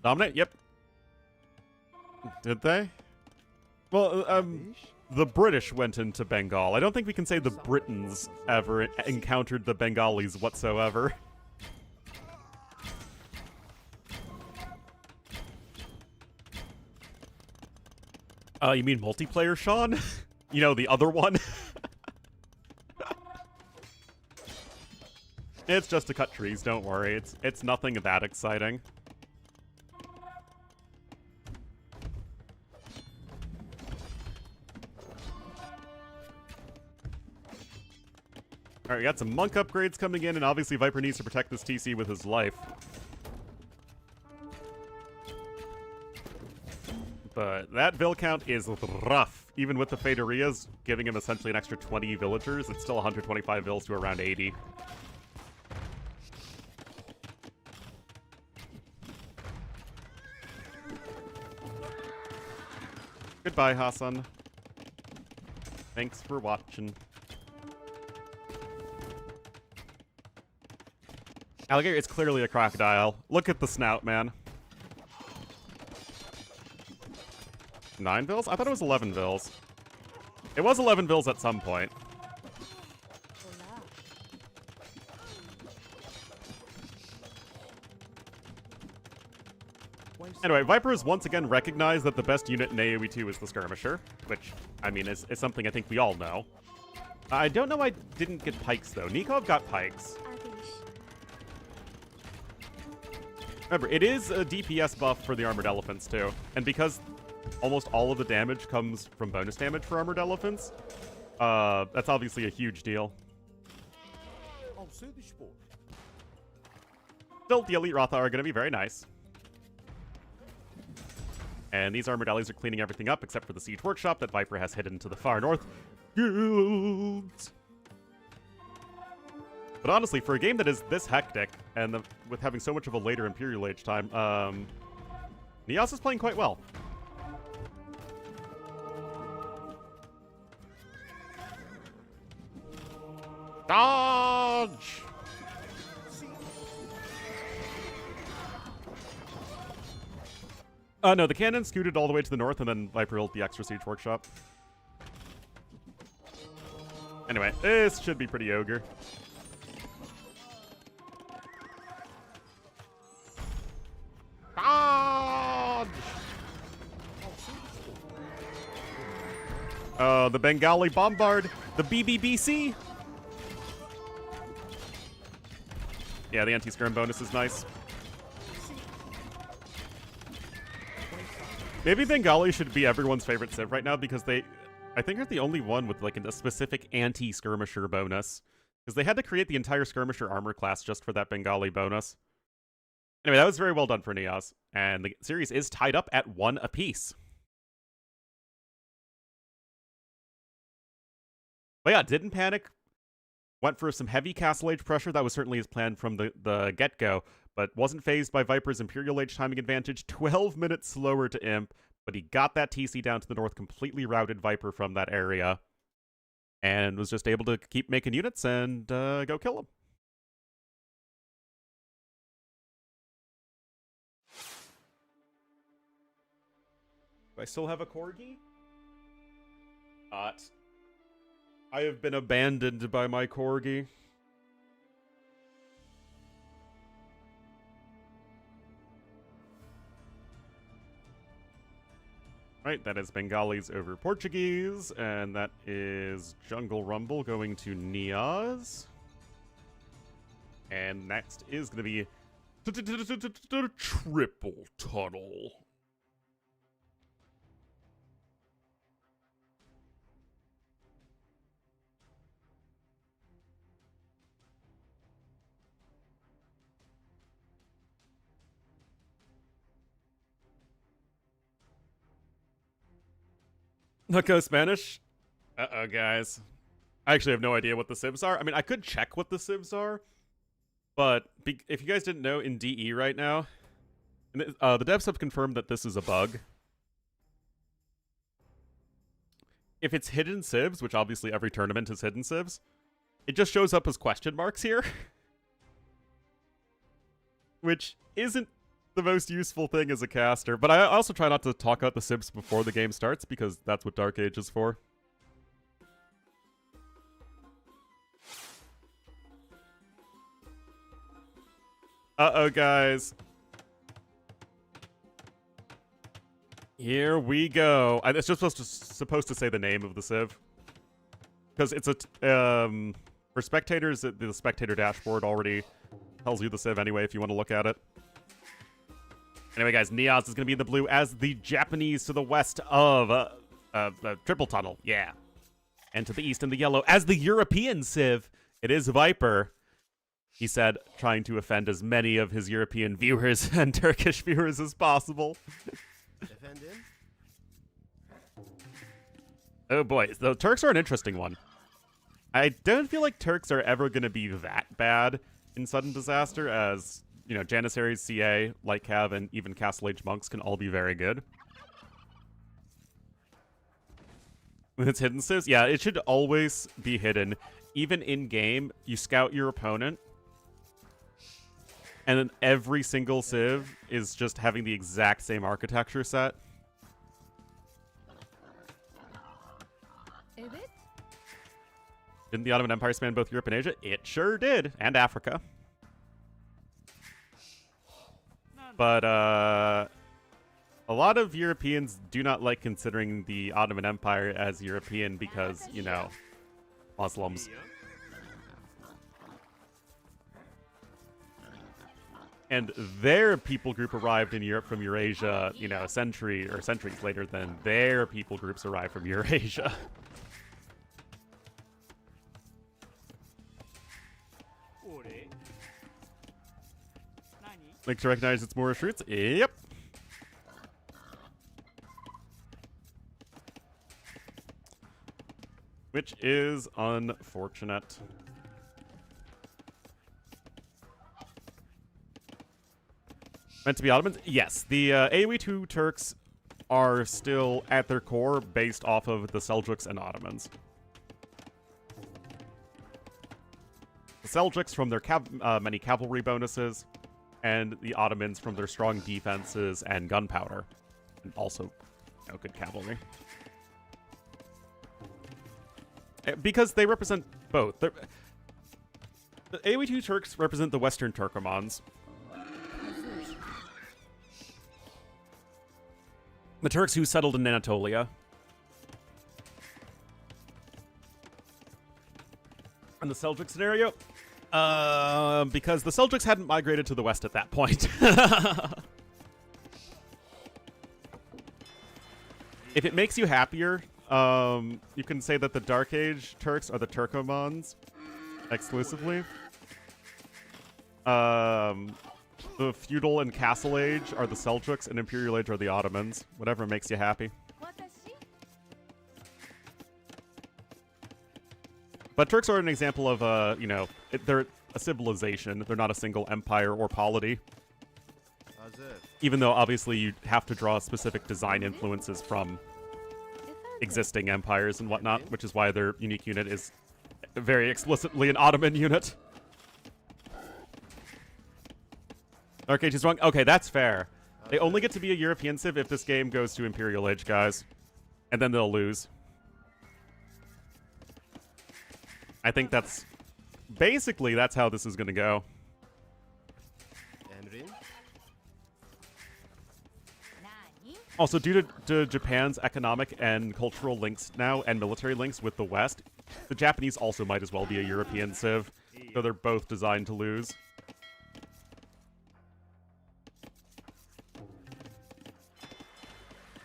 Dominate? Yep. Did they? Well, the British went into Bengal. I don't think we can say the Britons ever encountered the Bengalis whatsoever. You mean multiplayer, Sean? You know, the other one? It's just to cut trees, don't worry. It's nothing that exciting. Alright, we got some monk upgrades coming in, and obviously Viper needs to protect this TC with his life. But that vill count is rough. Even with the Faderias giving him essentially an extra 20 villagers, it's still 125 vills to around 80. Goodbye, Hassan. Thanks for watching. Alligator is clearly a crocodile. Look at the snout, man. 9 vills? I thought it was 11 vills. It was 11 vills at some point. Hola. Anyway, Viper has once again recognized that the best unit in AoE 2 is the Skirmisher, which, I mean, is something I think we all know. I don't know why I didn't get pikes, though. Nikov got pikes. Adesh. Remember, it is a DPS buff for the Armored Elephants, too. And because almost all of the damage comes from bonus damage for Armored Elephants, that's obviously a huge deal. Oh, so the sport. Still, the Elite Ratha are going to be very nice. And these Armored Allies are cleaning everything up except for the Siege Workshop that Viper has hidden to the far north. Guilds! But honestly, for a game that is this hectic, and with having so much of a later Imperial Age time, NeoZz is playing quite well. Dodge! No, the cannon scooted all the way to the north, and then Viper built the extra Siege Workshop. Anyway, this should be pretty ogre. Dodge! The Bengali Bombard, the BBBC. Yeah, the anti-skirm bonus is nice. Maybe Bengali should be everyone's favorite civ right now because I think they're the only one with like a specific anti-skirmisher bonus. Because they had to create the entire skirmisher armor class just for that Bengali bonus. Anyway, that was very well done for NeoZz, and the series is tied up at 1 apiece. But yeah, didn't panic. Went for some heavy Castle Age pressure. That was certainly his plan from the get-go, but wasn't phased by Viper's Imperial Age timing advantage. 12 minutes slower to Imp, but he got that TC down to the north, completely routed Viper from that area, and was just able to keep making units and go kill him. Do I still have a Corgi? Not. I have been abandoned by my Corgi. Right, that is Bengalis over Portuguese, and that is Jungle Rumble going to NeoZz. And next is going to be Triple Tunnel. Not go Spanish? Uh-oh, guys. I actually have no idea what the civs are. I mean, I could check what the civs are, but if you guys didn't know, in DE right now, the devs have confirmed that this is a bug. If it's hidden civs, which obviously every tournament is hidden civs, it just shows up as question marks here. Which isn't the most useful thing as a caster, but I also try not to talk out the civs before the game starts because that's what Dark Age is for. Uh-oh, guys. Here we go. It's just supposed to say the name of the civ. Because it's a... for spectators, the spectator dashboard already tells you the civ anyway if you want to look at it. Anyway, guys, NeoZz is going to be in the blue as the Japanese to the west of Triple Tunnel. Yeah. And to the east in the yellow as the European civ, It is Viper, he said, trying to offend as many of his European viewers and Turkish viewers as possible. Efendim? Oh boy, the Turks are an interesting one. I don't feel like Turks are ever going to be that bad in Sudden Disaster, as, you know, Janissaries, CA, Light Cav, and even Castle Age Monks can all be very good. When it's hidden civs, yeah, it should always be hidden. Even in-game, you scout your opponent, and then every single civ is just having the exact same architecture set. Evet. Didn't the Ottoman Empire span both Europe and Asia? It sure did, and Africa. But, a lot of Europeans do not like considering the Ottoman Empire as European because, you know, Muslims. And their people group arrived in Europe from Eurasia, you know, a century or centuries later than their people groups arrived from Eurasia. Like to recognize its Moorish roots? Yep. Which is unfortunate. Meant to be Ottomans? Yes. The AoE2 Turks are still, at their core, based off of the Seljuks and Ottomans. The Seljuks from their many cavalry bonuses, and the Ottomans from their strong defenses and gunpowder. And also, you know, good cavalry. Because they represent both. The AoE2 Turks represent the Western Turkomans. The Turks who settled in Anatolia. And the Seljuk scenario? Because the Seljuks hadn't migrated to the west at that point. If it makes you happier, you can say that the Dark Age Turks are the Turkomans exclusively. The Feudal and Castle Age are the Seljuks, and Imperial Age are the Ottomans. Whatever makes you happy. But Turks are an example of, you know, they're a civilization. They're not a single empire or polity. Even though, obviously, you have to draw specific design influences from existing empires and whatnot, which is why their unique unit is very explicitly an Ottoman unit. Dark Age is wrong? Okay, that's fair. They only get to be a European civ if this game goes to Imperial Age, guys. And then they'll lose. I think that's... Basically, that's how this is going to go. Also, due to Japan's economic and cultural links now, and military links with the West, the Japanese also might as well be a European civ, so they're both designed to lose.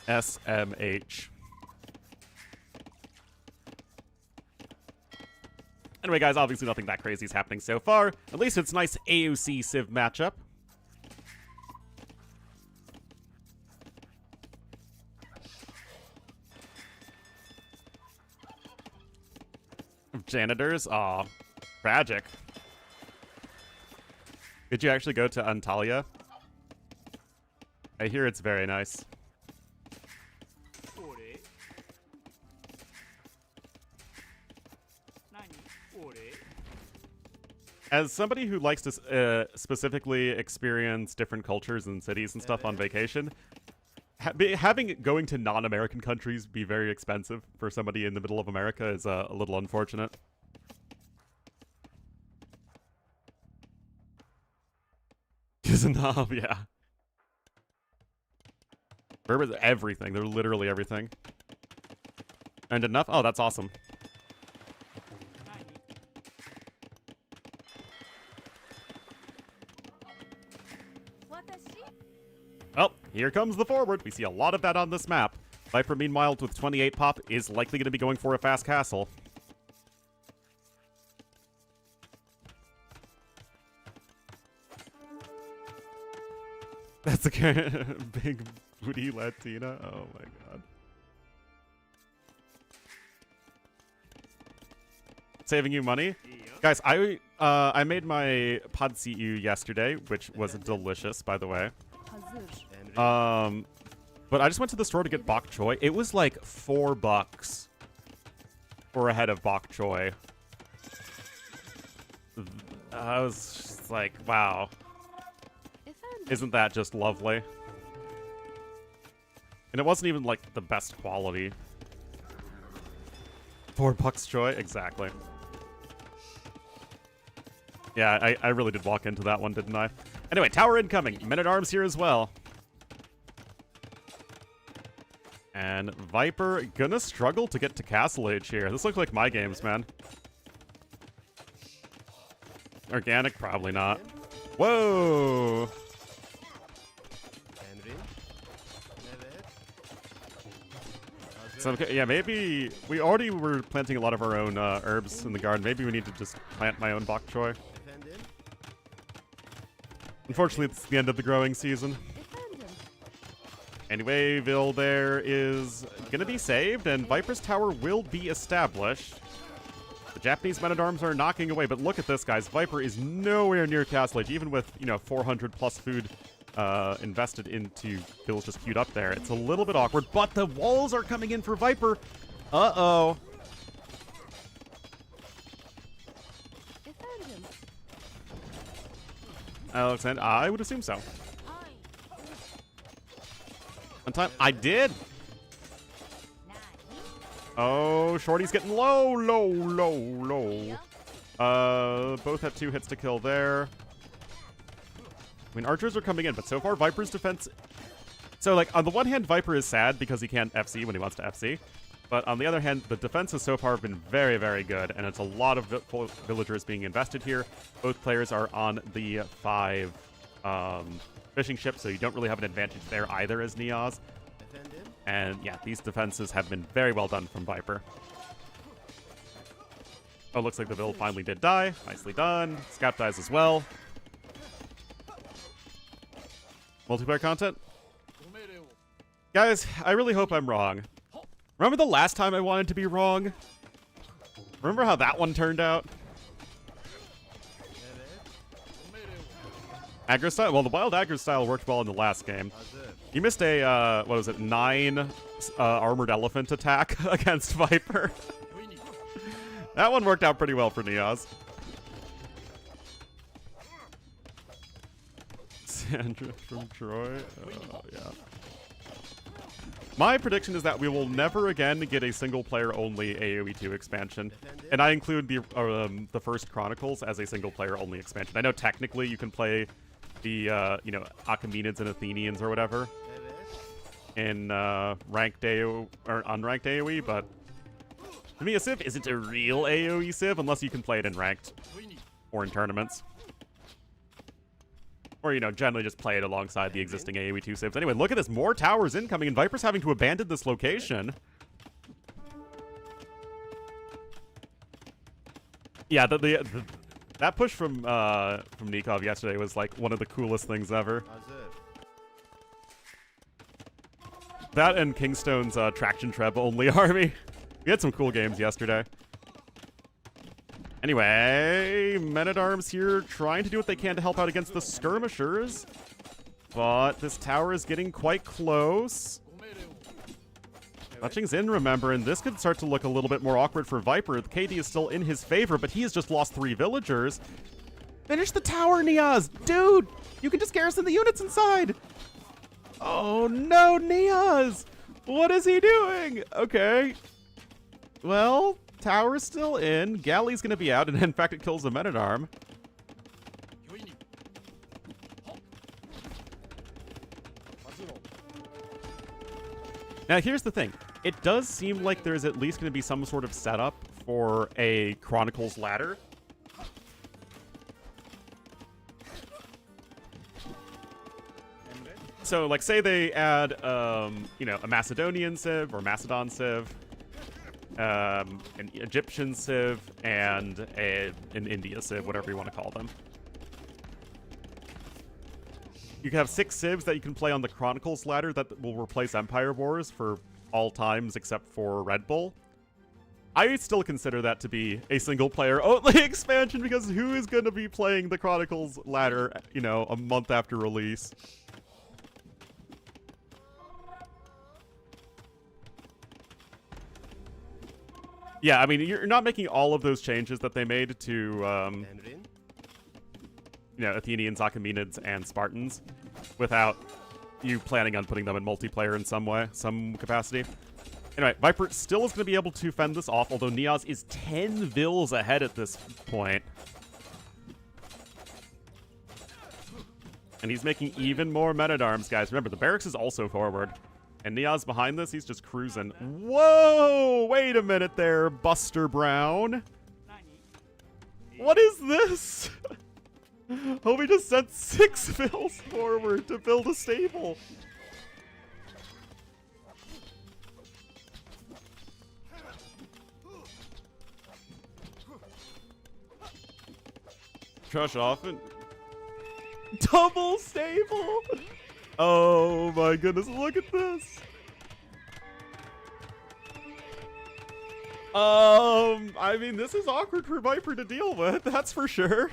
SMH. Anyway, guys, obviously nothing that crazy is happening so far. At least it's a nice AOC Civ matchup. Janitors? Aw, tragic. Did you actually go to Antalya? I hear it's very nice. As somebody who likes to specifically experience different cultures and cities and stuff on vacation, going to non-American countries be very expensive for somebody in the middle of America is a little unfortunate. Chisinau, yeah. Berber's everything. They're literally everything. And enough? Oh, that's awesome. Well, here comes the forward. We see a lot of that on this map. Viper, meanwhile, with 28 pop, is likely going to be going for a fast castle. That's a big booty Latina. Oh my god. Saving you money, guys. I made my pad see ew yesterday, which was delicious, by the way. Hazır. But I just went to the store to get bok choy. It was like $4 for a head of bok choy. I was just like, wow. Efendim. Isn't that just lovely? And it wasn't even like the best quality. $4 choy? Exactly. Yeah, I really did walk into that one, didn't I? Anyway, tower incoming. Men-at-Arms here as well. And Viper gonna struggle to get to Castle Age here. This looks like my games, man. Organic? Probably not. Whoa! So, yeah, maybe we already were planting a lot of our own herbs in the garden. Maybe we need to just plant my own bok choy. Unfortunately, it's the end of the growing season. Efendim. Anyway, Ville there is gonna be saved, and Viper's Tower will be established. The Japanese men-at-arms are knocking away, but look at this, guys. Viper is nowhere near Castle Age, even with, 400 plus food invested into Ville's just queued up there. It's a little bit awkward, but the walls are coming in for Viper. Uh-oh. Efendim. Alex, and I would assume so. One time, I did. Oh, Shorty's getting low. Both have 2 hits to kill there. I mean, archers are coming in, but so far, Viper's defense... So, like, on the one hand, Viper is sad because he can't FC when he wants to FC. But on the other hand, the defenses so far have been very, very good, and it's a lot of villagers being invested here. Both players are on the 5 fishing ships, so you don't really have an advantage there either as NeoZz. And yeah, these defenses have been very well done from Viper. Oh, looks like the Ville finally did die. Nicely done. Scout dies as well. Multiplayer content? Guys, I really hope I'm wrong. Remember the last time I wanted to be wrong? Remember how that one turned out? Aggro style? Well, the wild aggro style worked well in the last game. You missed a, what was it, 9 armored elephant attack against Viper. That one worked out pretty well for NeoZz. Sandra from Troy? Oh, yeah. My prediction is that we will never again get a single-player-only AoE2 expansion. And I include the first Chronicles as a single-player-only expansion. I know technically you can play the, Achaemenids and Athenians or whatever in ranked AoE or unranked AoE, but to me a Civ isn't a real AoE Civ unless you can play it in ranked or in tournaments. Or, generally just play it alongside the existing AoE2 Civs. Anyway, look at this. More towers incoming, and Viper's having to abandon this location. Yeah, that push from Nikov yesterday was, like, one of the coolest things ever. That and Kingstone's Traction Treb only army. We had some cool games yesterday. Anyway, Men-at-Arms here trying to do what they can to help out against the skirmishers. But this tower is getting quite close. Fletching's in, remember, and this could start to look a little bit more awkward for Viper. The KD is still in his favor, but he has just lost 3 villagers. Finish the tower, NeoZz! Dude! You can just garrison the units inside! Oh no, NeoZz! What is he doing? Okay. Well... Tower's still in. Galley's gonna be out, and in fact, it kills the Men-at-Arm. Now, here's the thing. It does seem like there's at least gonna be some sort of setup for a Chronicles ladder. So, like, say they add, a Macedonian Civ or Macedon Civ. An Egyptian Civ, and an India Civ, whatever you want to call them. You can have 6 civs that you can play on the Chronicles ladder that will replace Empire Wars for all times except for Red Bull. I still consider that to be a single-player only expansion because who is going to be playing the Chronicles ladder, you know, a month after release? Yeah, I mean, you're not making all of those changes that they made to, you know, Athenians, Achaemenids, and Spartans without you planning on putting them in multiplayer in some way, some capacity. Anyway, Viper still is going to be able to fend this off, although NeoZz is 10 vills ahead at this point. And he's making even more men-at-arms, guys. Remember, the barracks is also forward. And NeoZz behind this, he's just cruising. Whoa! Wait a minute there, Buster Brown. What is this? Homie just sent 6 vills forward to build a stable. Crush off and double stable. Oh my goodness, look at this. I mean, this is awkward for Viper to deal with, that's for sure.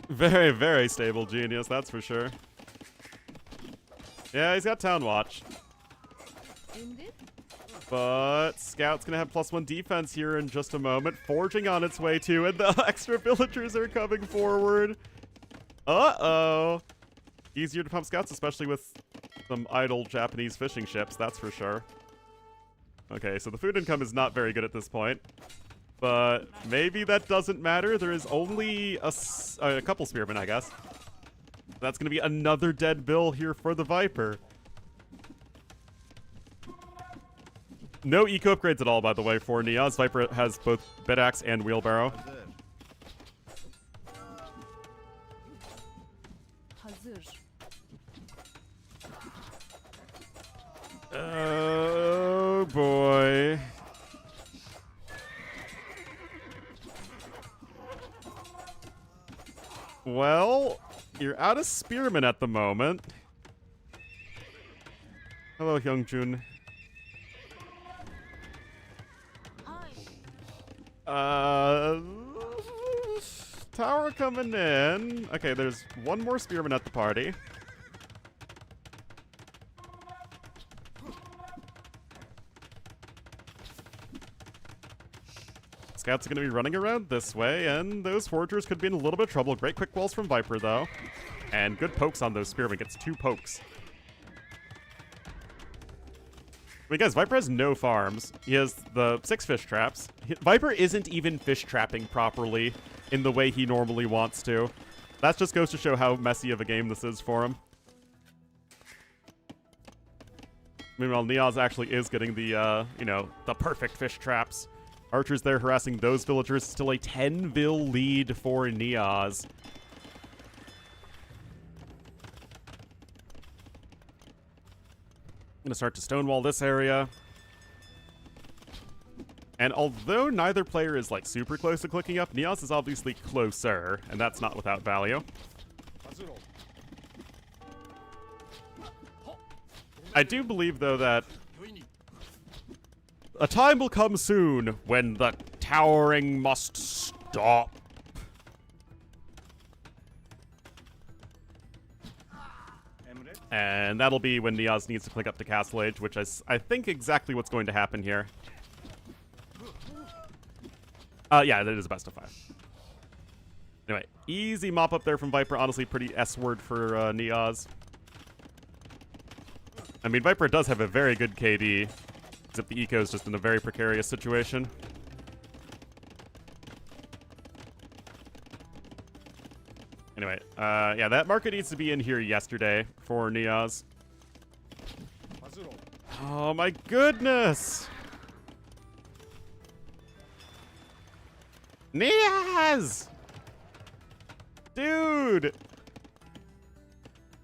Very, very stable genius, that's for sure. Yeah, he's got Town Watch. But Scout's gonna have +1 defense here in just a moment. Forging on its way too, and the extra villagers are coming forward. Uh-oh. Easier to pump Scouts, especially with some idle Japanese fishing ships, that's for sure. Okay, so the food income is not very good at this point. But maybe that doesn't matter. There is only a couple spearmen, I guess. That's gonna be another dead bill here for the Viper. No eco upgrades at all, by the way, for NeoZz. Viper has both bed axe and wheelbarrow. Oh boy. Well, you're out of spearmen at the moment. Hello, Hyungjun. Tower coming in. Okay, there's one more spearman at the party. Scouts are going to be running around this way, and those foragers could be in a little bit of trouble. Great quick walls from Viper, though. And good pokes on those spearmen. Gets 2 pokes. I mean, guys, Viper has no farms. He has the 6 fish traps. Viper isn't even fish trapping properly in the way he normally wants to. That just goes to show how messy of a game this is for him. Meanwhile, NeoZz actually is getting the, you know, the perfect fish traps. Archers there harassing those villagers. Still a 10 vill lead for NeoZz. Gonna start to stonewall this area. And although neither player is like super close to clicking up, NeoZz is obviously closer, and that's not without value. I do believe, though, that a time will come soon when the towering must stop. And that'll be when NeoZz needs to click up to Castle Age, which is, I think, exactly what's going to happen here. Yeah, that is a best of 5. Anyway, easy mop up there from Viper. Honestly, pretty S-word for NeoZz. I mean, Viper does have a very good KD, except the eco is just in a very precarious situation. Anyway, yeah, that market needs to be in here yesterday for NeoZz. Oh my goodness! NeoZz! Dude!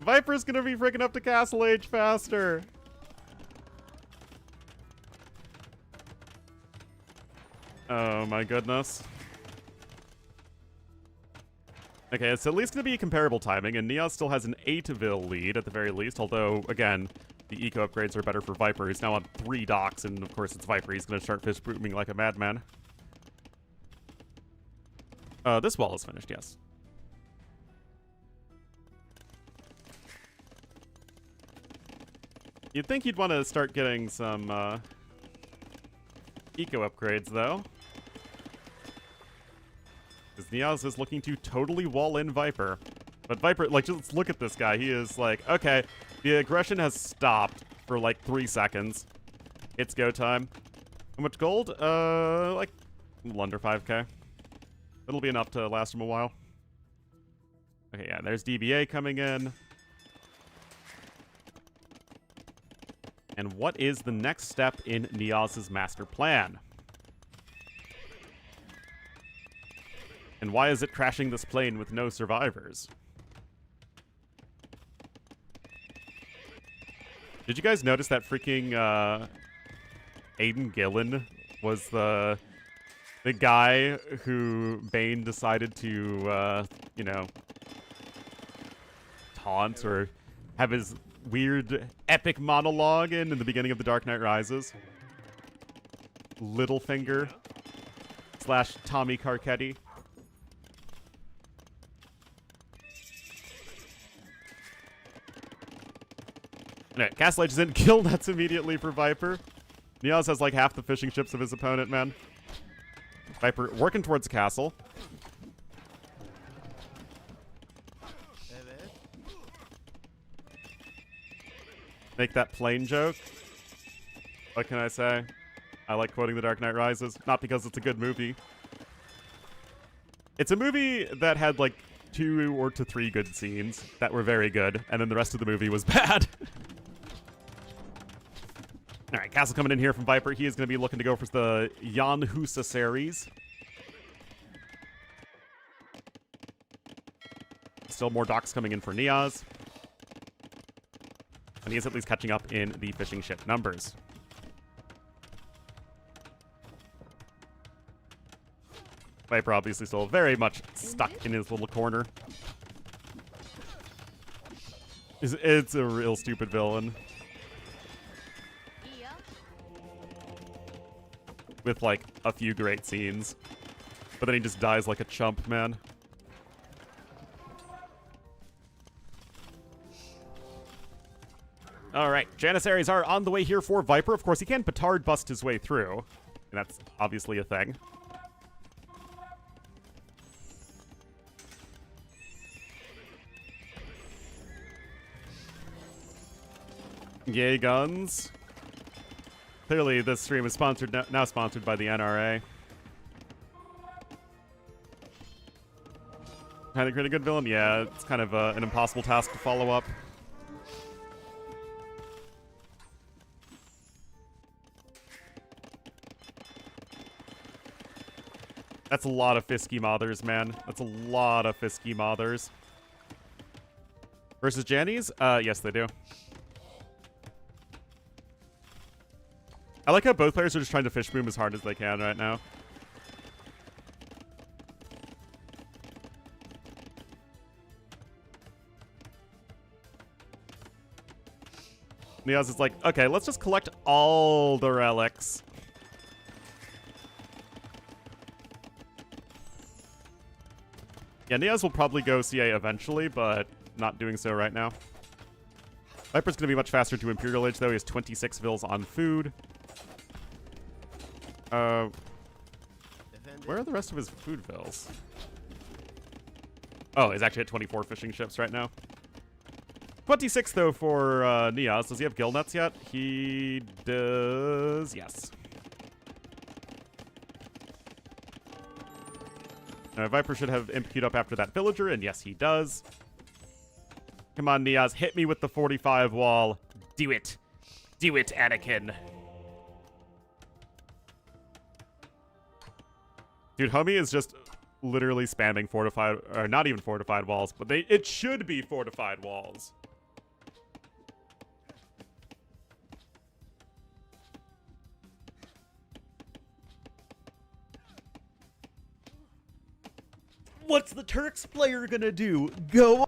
Viper's gonna be freaking up to Castle Age faster! Oh my goodness. Okay, it's at least going to be comparable timing, and NeoZz still has an 8-vil lead at the very least, although, again, the eco upgrades are better for Viper. He's now on 3 docks, and of course it's Viper. He's going to start fish booming like a madman. This wall is finished, yes. You'd think you'd want to start getting some, eco upgrades, though. Because NeoZz is looking to totally wall in Viper. But Viper, like, just look at this guy. He is like, okay, the aggression has stopped for like 3 seconds. It's go time. How much gold? Like, a little under 5k. It'll be enough to last him a while. Okay, yeah, there's DBA coming in. And what is the next step in NeoZz's master plan? And why is it crashing this plane with no survivors? Did you guys notice that freaking Aiden Gillen was the guy who Bane decided to, you know, taunt or have his weird epic monologue in the beginning of The Dark Knight Rises? Littlefinger / Tommy Carcetti. Alright, Castle Age is in. Kill nets immediately for Viper. NeoZz has like half the fishing ships of his opponent, man. Viper working towards castle. Make that plane joke. What can I say? I like quoting The Dark Knight Rises. Not because it's a good movie. It's a movie that had like 2 or 3 good scenes that were very good, and then the rest of the movie was bad. Alright, Castle coming in here from Viper. He is going to be looking to go for the Jan Husa series. Still more docks coming in for NeoZz. And he is at least catching up in the fishing ship numbers. Viper obviously still very much stuck in his little corner. It's a real stupid villain. With, like, a few great scenes. But then he just dies like a chump, man. Alright, Janissaries are on the way here for Viper. Of course, he can petard bust his way through. And that's obviously a thing. Yay, guns. Clearly, this stream is sponsored now sponsored by the NRA. Trying to create a good villain? Yeah, it's kind of an impossible task to follow up. That's a lot of Fisky Mothers, man. That's a lot of Fisky Mothers. Versus Jannies? Yes, they do. I like how both players are just trying to fish boom as hard as they can right now. NeoZz is like, okay, let's just collect all the relics. Yeah, NeoZz will probably go CA eventually, but not doing so right now. Viper's going to be much faster to Imperial Age, though. He has 26 vils on food. Where are the rest of his food vils? Oh, he's actually at 24 fishing ships right now. 26, though, for NeoZz. Does he have gill nets yet? He does, yes. Viper should have imp queued up after that villager, and yes, he does. Come on, NeoZz, hit me with the 45 wall. Do it. Do it, Anakin. Dude, homie is just literally spamming fortified, or not even fortified walls, but it should be fortified walls. What's the Turks player gonna do? Go.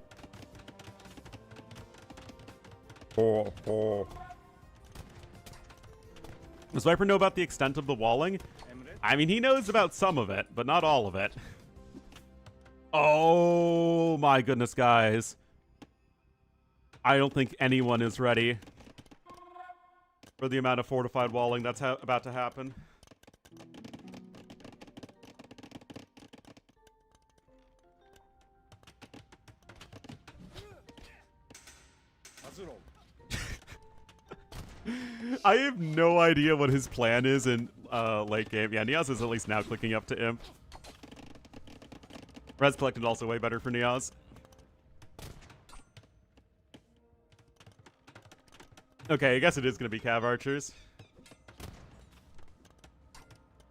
Does Viper know about the extent of the walling? I mean, he knows about some of it, but not all of it. Oh my goodness, guys. I don't think anyone is ready for the amount of fortified walling that's about to happen. I have no idea what his plan is in late game. Yeah, NeoZz is at least now clicking up to Imp. Res collected also way better for NeoZz. Okay, I guess it is going to be Cav Archers.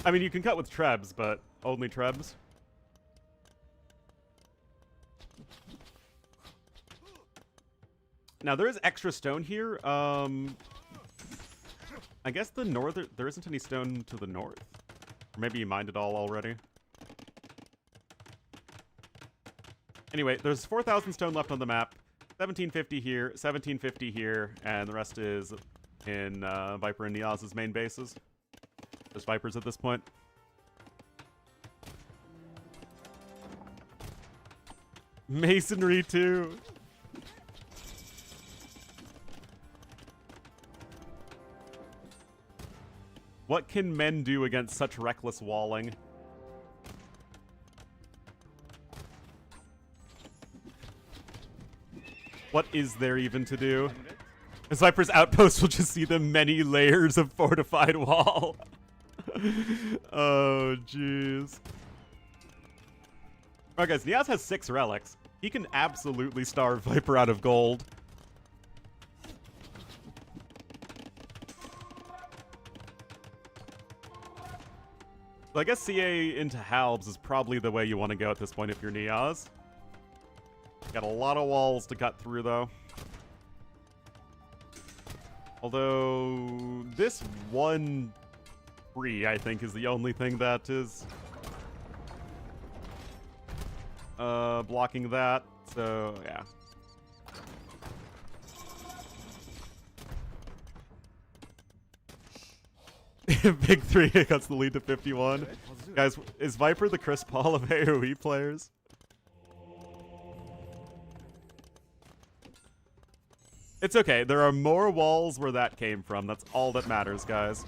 I mean, you can cut with Trebs, but only Trebs. Now, there is extra stone here. I guess the northern... There isn't any stone to the north. Or maybe you mined it all already. Anyway, there's 4,000 stone left on the map. 1750 here, 1750 here, and the rest is in Viper and NeoZz's main bases. There's Vipers at this point. Masonry too. What can men do against such reckless walling? What is there even to do? As Viper's outpost will just see the many layers of fortified wall. Oh, jeez. Alright, guys, NeoZz has 6 relics. He can absolutely starve Viper out of gold. So I guess CA into Halbs is probably the way you want to go at this point if you're NeoZz. Got a lot of walls to cut through, though. Although, this one tree, I think, is the only thing that is blocking that. So, yeah. Big 3 cuts the lead to 51. Guys, is Viper the Chris Paul of AoE players? It's okay. There are more walls where that came from. That's all that matters, guys.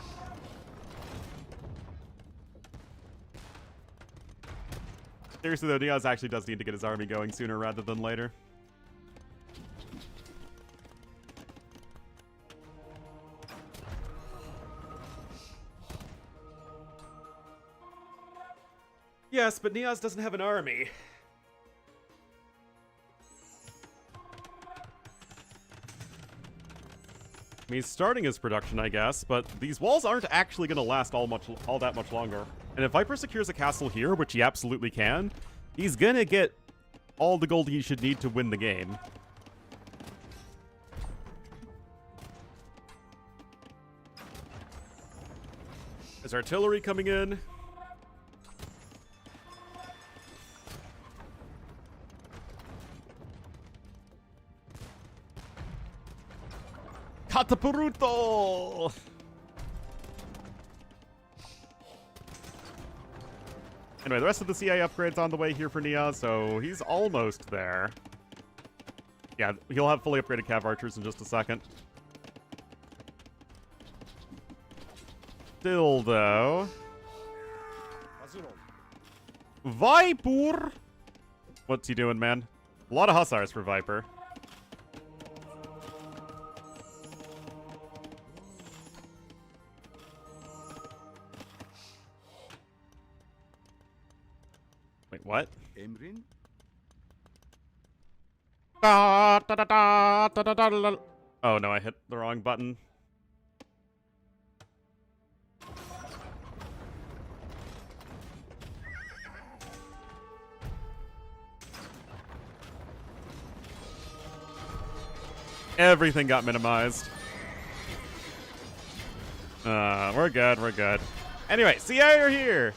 Seriously, though, NeoZz actually does need to get his army going sooner rather than later. Yes, but NeoZz doesn't have an army. I mean, he's starting his production, I guess, but these walls aren't actually going to last all that much longer. And if Viper secures a castle here, which he absolutely can, he's going to get all the gold he should need to win the game. There's artillery coming in. Catapuruto! Anyway, the rest of the CA upgrade's on the way here for NeoZz, so he's almost there. Yeah, he'll have fully upgraded Cav Archers in just a second. Still, though... Viper! What's he doing, man? A lot of Hussars for Viper. Wait, what? Emrin? Oh no, I hit the wrong button. Everything got minimized. We're good, we're good. Anyway, CA are here!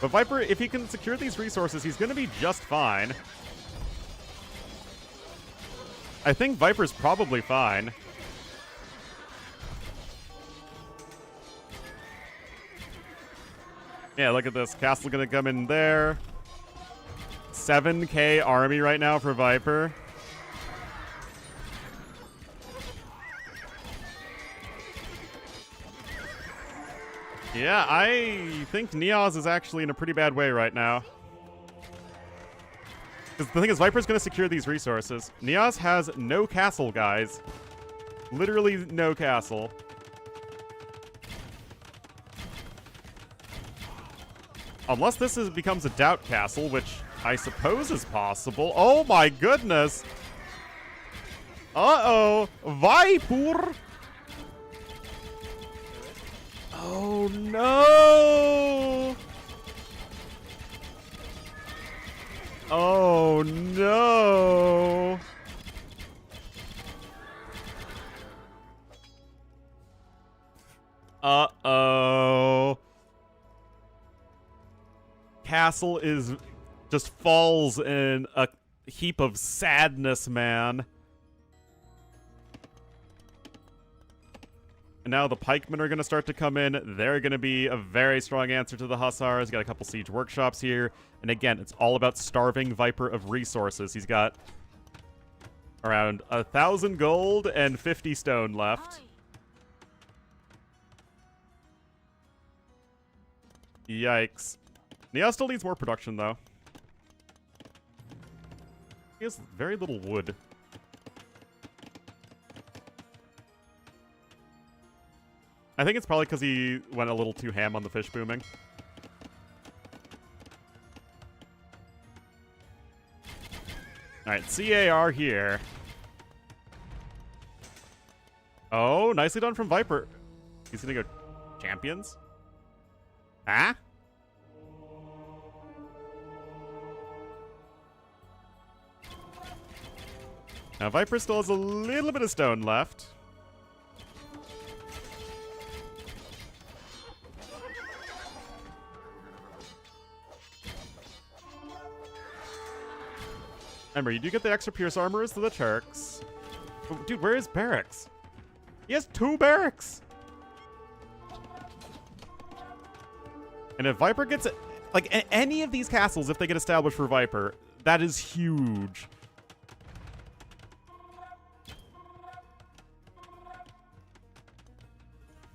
But Viper, if he can secure these resources, he's going to be just fine. I think Viper's probably fine. Yeah, look at this. Castle going to come in there. 7K army right now for Viper. Yeah, I think NeoZz is actually in a pretty bad way right now. Because the thing is, Viper's going to secure these resources. NeoZz has no castle, guys. Literally no castle. Unless this becomes a doubt castle, which I suppose is possible. Oh my goodness! Uh-oh! Viper! Oh no! Oh no! Uh-oh. Castle just falls in a heap of sadness, man. And now the pikemen are going to start to come in. They're going to be a very strong answer to the hussars. Got a couple siege workshops here. And again, it's all about starving Viper of resources. He's got around 1,000 gold and 50 stone left. Yikes. NeoZz still needs more production, though. He has very little wood. I think it's probably because he went a little too ham on the fish booming. Alright, CAR here. Oh, nicely done from Viper. He's gonna go champions? Ah? Now Viper still has a little bit of stone left. Remember, you do get the extra Pierce Armorers to the Turks. Oh, dude, where is barracks? He has 2 barracks! And if Viper gets... Like, any of these castles, if they get established for Viper, that is huge.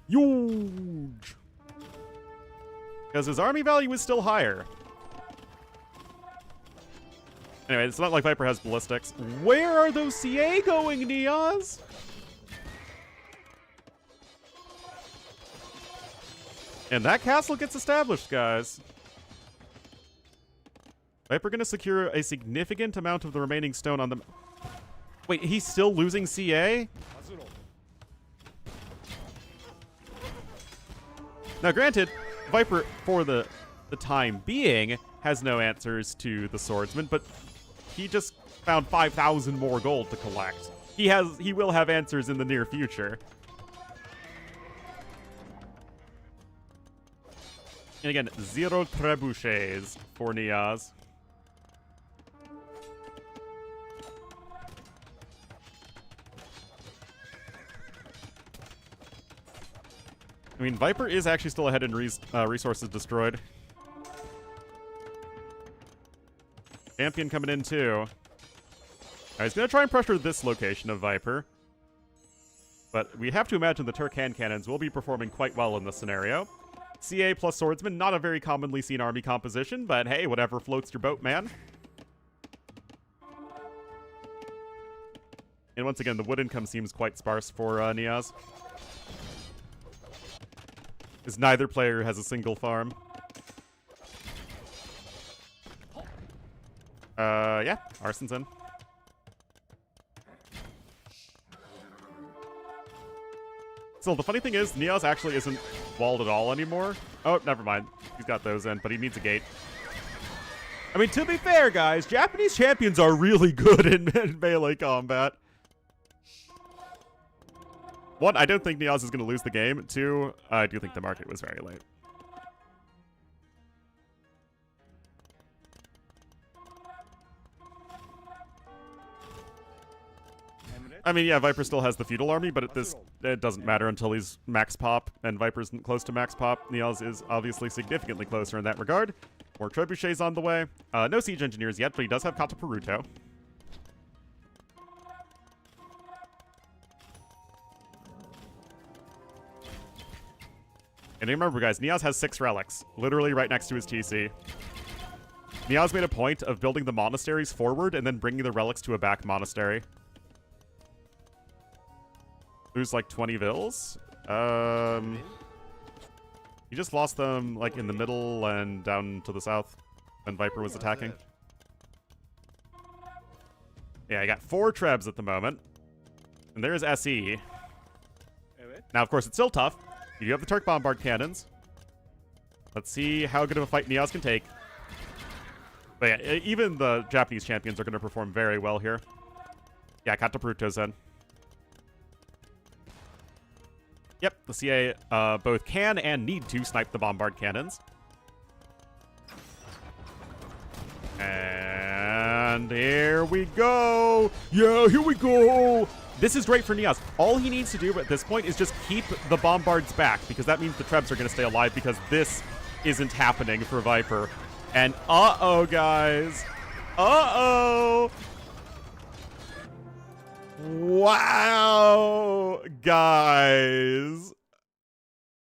Huge! Because his army value is still higher. Anyway, it's not like Viper has ballistics. Where are those CA going, NeoZz? And that castle gets established, guys. Viper gonna secure a significant amount of the remaining stone on them. Wait, he's still losing CA? Now, granted, Viper, for the time being, has no answers to the swordsman, but he just found 5,000 more gold to collect. He will have answers in the near future. And again, 0 trebuchets for NeoZz. I mean, Viper is actually still ahead in resources destroyed. Champion coming in, too. He's going to try and pressure this location of Viper. But we have to imagine the Turk hand cannons will be performing quite well in this scenario. CA plus swordsman, not a very commonly seen army composition, but hey, whatever floats your boat, man. And once again, the wood income seems quite sparse for NeoZz. As neither player has a single farm. Yeah, Arson's in. So the funny thing is, NeoZz actually isn't walled at all anymore. Oh, never mind. He's got those in, but he needs a gate. I mean, to be fair, guys, Japanese champions are really good in melee combat. 1, I don't think NeoZz is going to lose the game. 2, I do think the market was very late. I mean, yeah, Viper still has the feudal army, but it doesn't matter until he's max pop, and Viper's close to max pop. NeoZz is obviously significantly closer in that regard. More trebuchets on the way. No siege engineers yet, but he does have Kataparuto. And remember, guys, NeoZz has 6 relics, literally right next to his TC. NeoZz made a point of building the monasteries forward and then bringing the relics to a back monastery. Lose like 20 vills. He just lost them like in the middle and down to the south when Viper was attacking. Yeah, I got 4 trebs at the moment. And there's SE. Now, of course, it's still tough. You do have the Turk Bombard cannons. Let's see how good of a fight NeoZz can take. But yeah, even the Japanese champions are going to perform very well here. Yeah, Kataparuto's in. Yep, the CA both can and need to snipe the Bombard cannons. And here we go! Yeah, here we go! This is great for NeoZz. All he needs to do at this point is just keep the Bombards back, because that means the Trebs are going to stay alive, because this isn't happening for Viper. And uh-oh, guys. Uh-oh! Wow, guys.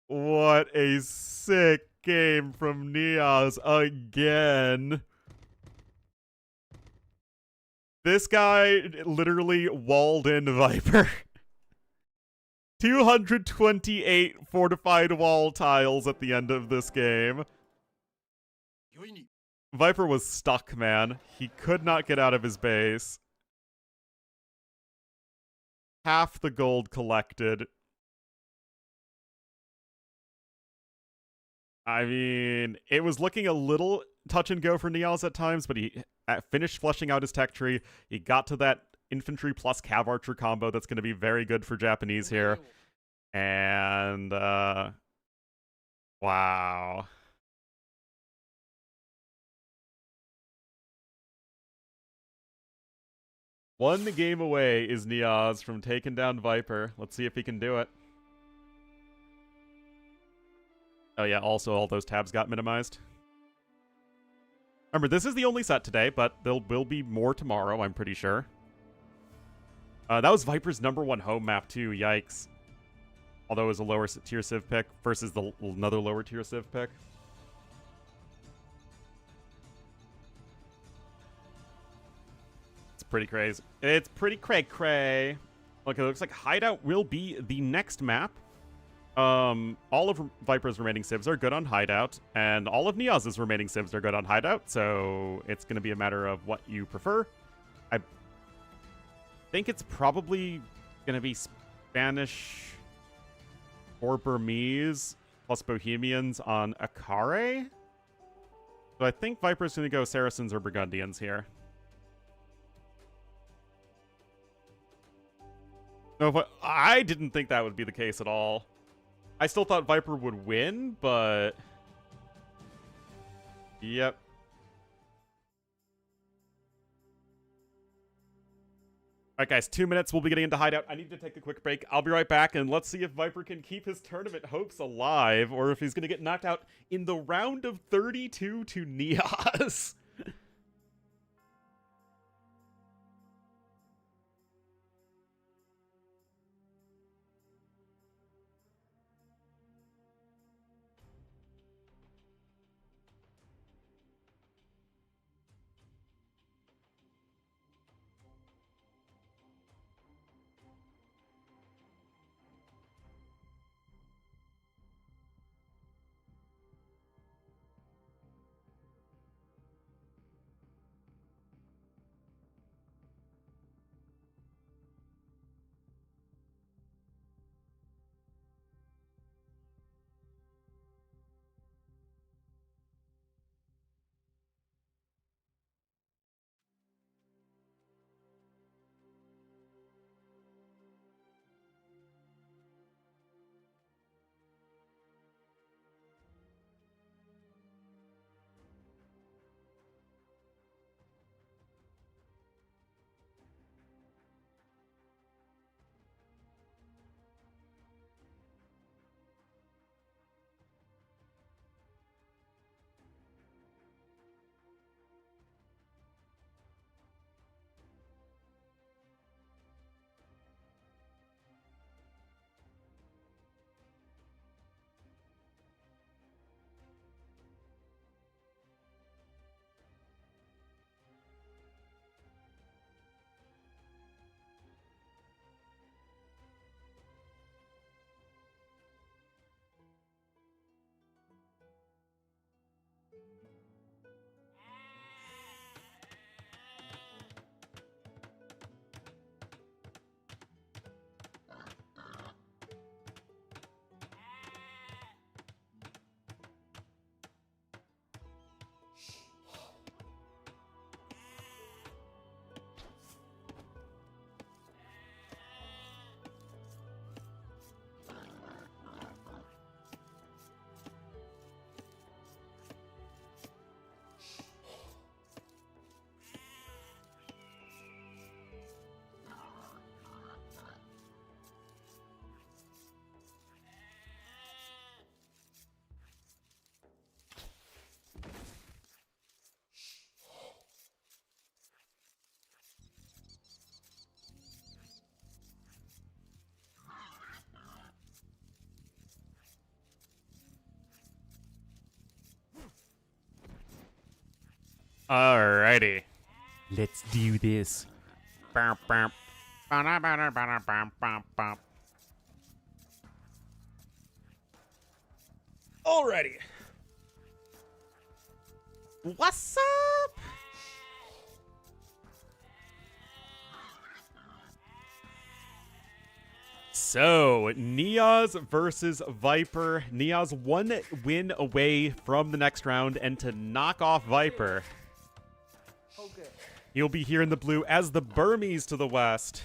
What a sick game from NeoZz again. This guy literally walled in Viper. 228 fortified wall tiles at the end of this game. Viper was stuck, man. He could not get out of his base. Half the gold collected. I mean, it was looking a little touch and go for NeoZz at times, but he finished fleshing out his tech tree. He got to that infantry plus cav archer combo that's going to be very good for Japanese here. And, wow. One game away is NeoZz from taking down Viper. Let's see if he can do it. Oh yeah, also all those tabs got minimized. Remember, this is the only set today, but there will be more tomorrow, I'm pretty sure. That was Viper's #1 home map too, yikes. Although it was a lower tier Civ pick versus another lower tier Civ pick. It's pretty crazy. It's pretty cray-cray. Look, it looks like Hideout will be the next map. All of Viper's remaining civs are good on Hideout, and all of NeoZ's remaining civs are good on Hideout, so it's going to be a matter of what you prefer. I think it's probably going to be Spanish or Burmese plus Bohemians on Akare. So I think Viper's going to go Saracens or Burgundians here. No, but I didn't think that would be the case at all. I still thought Viper would win, but... Yep. Alright guys, 2 minutes, we'll be getting into Hideout. I need to take a quick break. I'll be right back, and let's see if Viper can keep his tournament hopes alive, or if he's going to get knocked out in the round of 32 to NeoZz. Alrighty. Let's do this. Bam, bam. Ba-da-ba-da, ba-da, bam, bam, bam. Alrighty. What's up? So, NeoZz versus Viper. NeoZz 1 win away from the next round, and to knock off Viper, Okay. he'll be here in the blue as the Burmese to the west.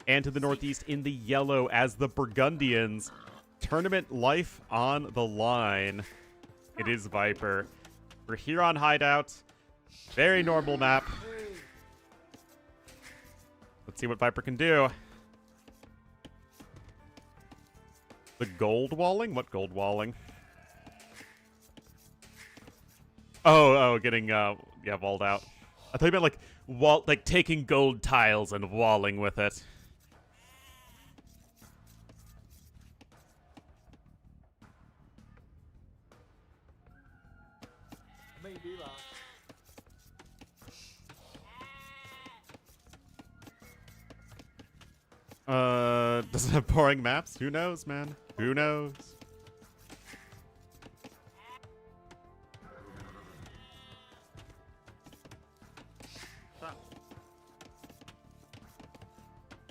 And to the northeast in the yellow as the Burgundians. Tournament life on the line. It is Viper. We're here on Hideout. Very normal map. Let's see what Viper can do. The gold walling? What gold walling? Oh, getting, yeah, walled out. I thought you meant, like taking gold tiles and walling with it. Maybe that. Does it have boring maps? Who knows, man? Who knows?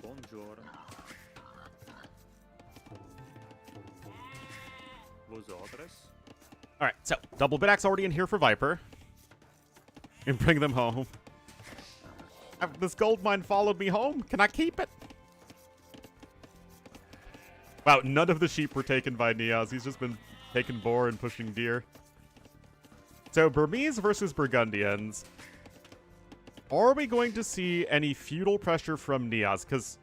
Buongiorno. Vosotros? Alright, so, double bit-axe already in here for Viper. And bring them home. This gold mine followed me home. Can I keep it? Wow, none of the sheep were taken by NeoZz. He's just been taking boar and pushing deer. So, Burmese versus Burgundians. Are we going to see any feudal pressure from NeoZz? Because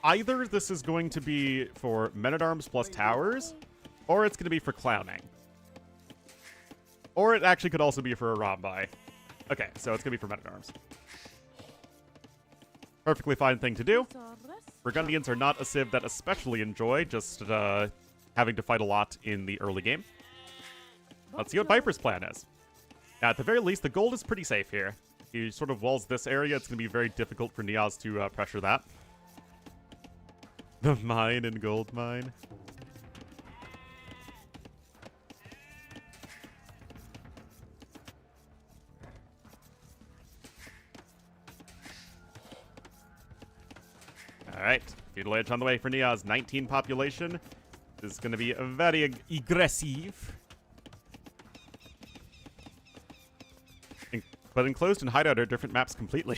either this is going to be for men-at-arms plus towers, or it's going to be for clowning. Or it actually could also be for a Rambai. Okay, so it's going to be for men-at-arms. Perfectly fine thing to do. Burgundians are not a civ that especially enjoy just having to fight a lot in the early game. Let's see what Viper's plan is. Now, at the very least, the gold is pretty safe here. He sort of walls this area. It's going to be very difficult for NeoZz to pressure that. The mine and gold mine. Alright, feudal edge on the way for NeoZz. 19 population. This is going to be very aggressive. But Enclosed and Hideout are different maps completely.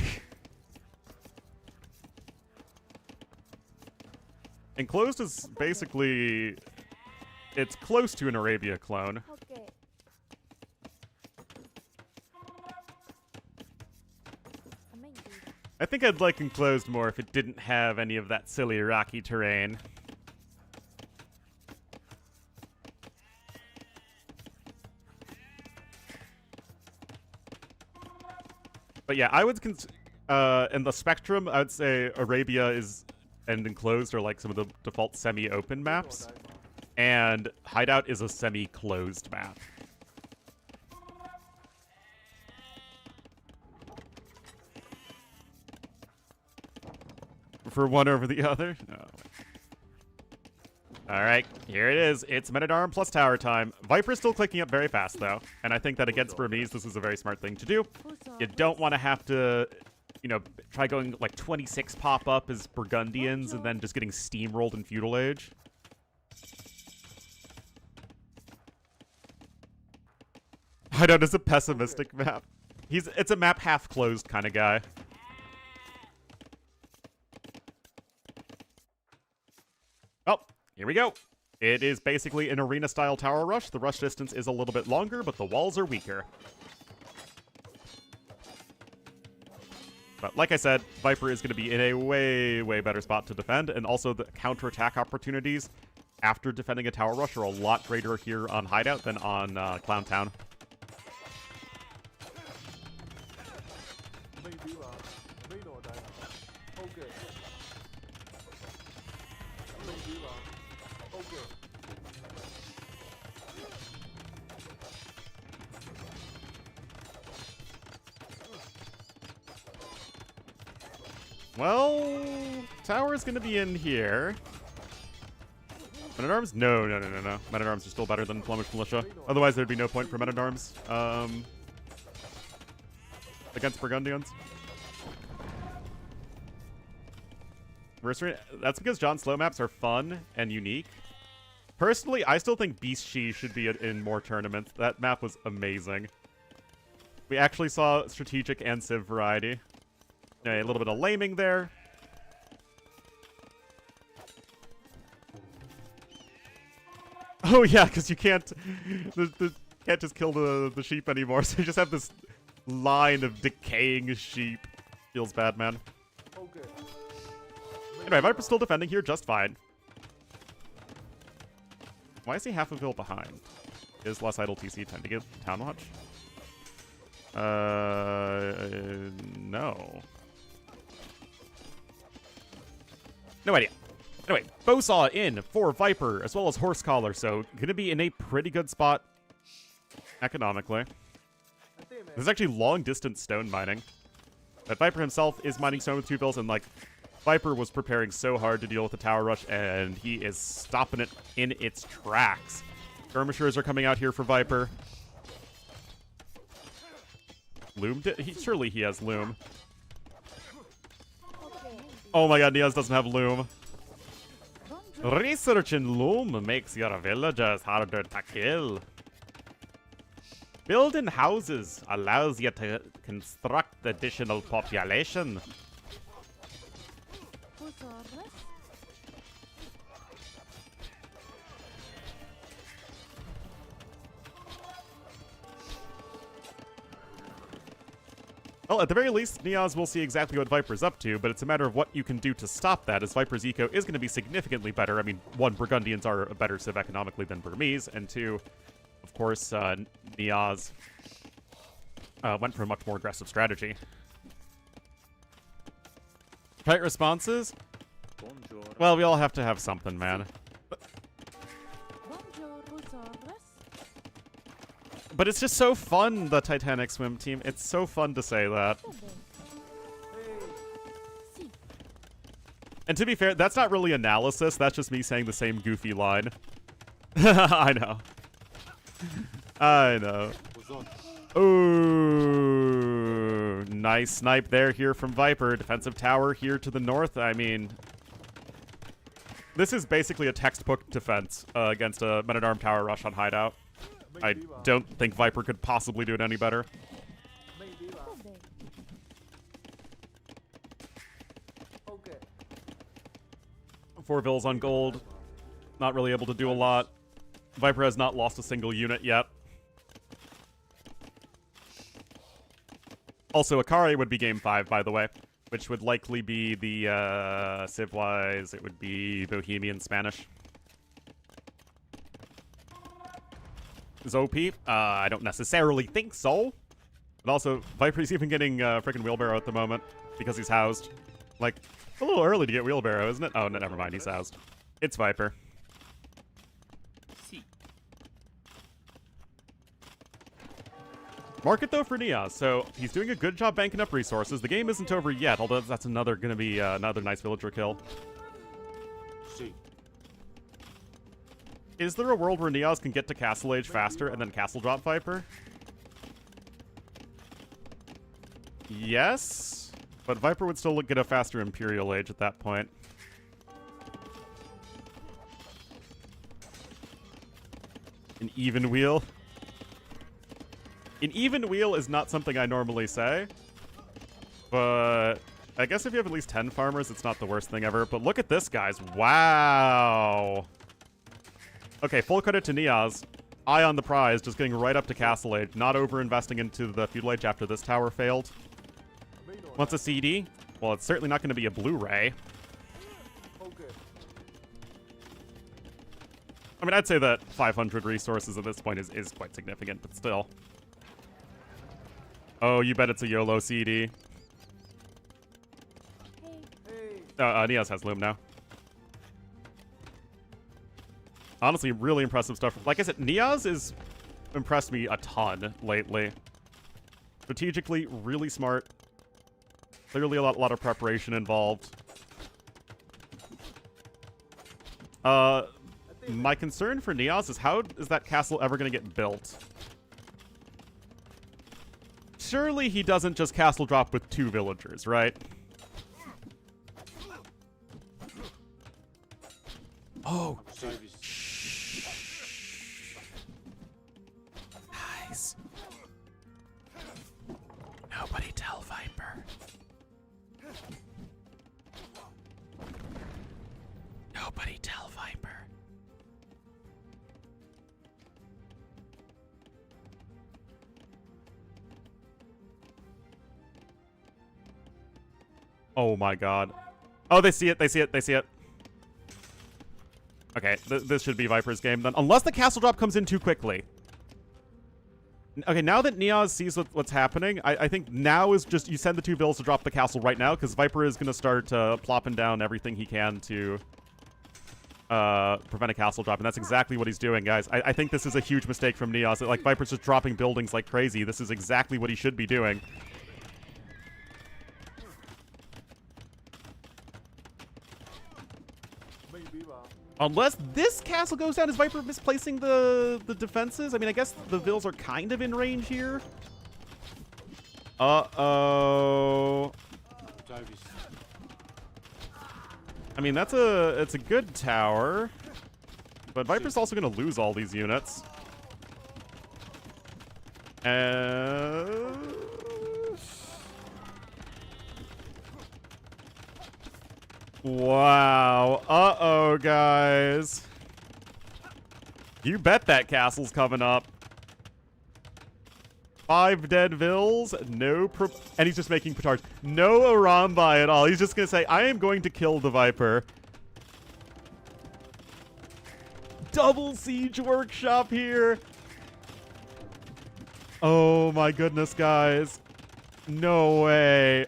Enclosed is basically... It's close to an Arabia clone. Okay. I think I'd like Enclosed more if it didn't have any of that silly rocky terrain. But yeah, I would in the spectrum, I would say Arabia and Enclosed are like some of the default semi-open maps, and Hideout is a semi-closed map. For one over the other? No. Alright, here it is. It's Men-at-Arm plus tower time. Viper's still clicking up very fast, though. And I think that against Burmese, this is a very smart thing to do. You don't want to have to, you know, try going like 26 pop-up as Burgundians and then just getting steamrolled in Feudal Age. Hideout is a pessimistic map. It's a map half-closed kind of guy. Oh, here we go. It is basically an arena-style tower rush. The rush distance is a little bit longer, but the walls are weaker. But like I said, Viper is going to be in a way, way better spot to defend, and also the counterattack opportunities after defending a tower rush are a lot greater here on Hideout than on Clown Town. Well, tower's gonna be in here. Men-at-Arms? No. Men-at-Arms are still better than Flemish Militia. Otherwise, there'd be no point for Men-at-Arms. Against Burgundians. That's because John slow maps are fun and unique. Personally, I still think Beast She should be in more tournaments. That map was amazing. We actually saw strategic and civ variety. A little bit of laming there. Oh yeah, because you can't can't just kill the sheep anymore. So you just have this line of decaying sheep. Feels bad, man. Okay. Anyway, Viper's still defending here just fine. Why is he half a bill behind? Is less idle TC tend to get Town Watch? No. No idea. Anyway, Bowsaw in for Viper, as well as Horse Collar, so gonna be in a pretty good spot economically. There's actually long-distance stone mining. But Viper himself is mining stone with 2 bills, and, like, Viper was preparing so hard to deal with the tower rush, and he is stopping it in its tracks. Skirmishers are coming out here for Viper. Loom? Surely he has Loom. Oh my god, NeoZz doesn't have Loom. Research in Loom makes your villagers harder to kill. Building houses allows you to construct additional population. Well, at the very least, NeoZz will see exactly what Viper's up to, but it's a matter of what you can do to stop that, as Viper's eco is going to be significantly better. I mean, 1, Burgundians are a better civ economically than Burmese, and 2, of course, NeoZz went for a much more aggressive strategy. Tight responses? Bonjour. Well, we all have to have something, man. But it's just so fun, the Titanic swim team. It's so fun to say that. And to be fair, that's not really analysis. That's just me saying the same goofy line. I know. I know. Ooh, nice snipe there here from Viper. Defensive tower here to the north. I mean, this is basically a textbook defense against a Men-at-Arm tower rush on Hideout. I don't think Viper could possibly do it any better. Okay. 4 vills on gold. Not really able to do a lot. Viper has not lost a single unit yet. Also, Akari would be game 5, by the way, which would likely be the, civ-wise, it would be Bohemian Spanish. Is OP? I don't necessarily think so. But also, Viper's even getting frickin' Wheelbarrow at the moment because he's housed. Like, a little early to get Wheelbarrow, isn't it? Oh, no, never mind, he's housed. It's Viper. Market, though, for NeoZz. So, he's doing a good job banking up resources. The game isn't over yet, although that's gonna be another nice villager kill. Is there a world where NeoZz can get to Castle Age faster and then Castle Drop Viper? Yes, but Viper would still get a faster Imperial Age at that point. An even wheel? An even wheel is not something I normally say, but I guess if you have at least 10 farmers, it's not the worst thing ever. But look at this, guys. Wow. Okay, full credit to NeoZz. Eye on the prize, just getting right up to Castle Age, not over-investing into the Feudal Age after this tower failed. Wants a CD? Well, it's certainly not going to be a Blu-ray. Okay. I mean, I'd say that 500 resources at this point is quite significant, but still. Oh, you bet it's a YOLO CD. Hey. NeoZz has Loom now. Honestly, really impressive stuff. Like I said, NeoZz has impressed me a ton lately. Strategically, really smart. Clearly a lot of preparation involved. My concern for NeoZz is how is that castle ever going to get built? Surely he doesn't just castle drop with 2 villagers, right? Oh. Guys. Nobody tell Viper. Nobody tell Viper. Oh my god. Oh, they see it, they see it, they see it. Okay, this should be Viper's game then. Unless the castle drop comes in too quickly. Okay, now that NeoZz sees what's happening, I think now is just you send the 2 bills to drop the castle right now, because Viper is going to start plopping down everything he can to prevent a castle drop, and that's exactly what he's doing, guys. I think this is a huge mistake from NeoZz. Like, Viper's just dropping buildings like crazy. This is exactly what he should be doing. Unless this castle goes down, is Viper misplacing the defenses? I mean, I guess the vills are kind of in range here. Uh-oh. I mean, it's a good tower. But Viper's also going to lose all these units. Wow. Uh-oh, guys. You bet that castle's coming up. 5 dead vills, and he's just making petards. No Arambai at all. He's just going to say, I am going to kill the Viper. Double siege workshop here. Oh my goodness, guys. No way.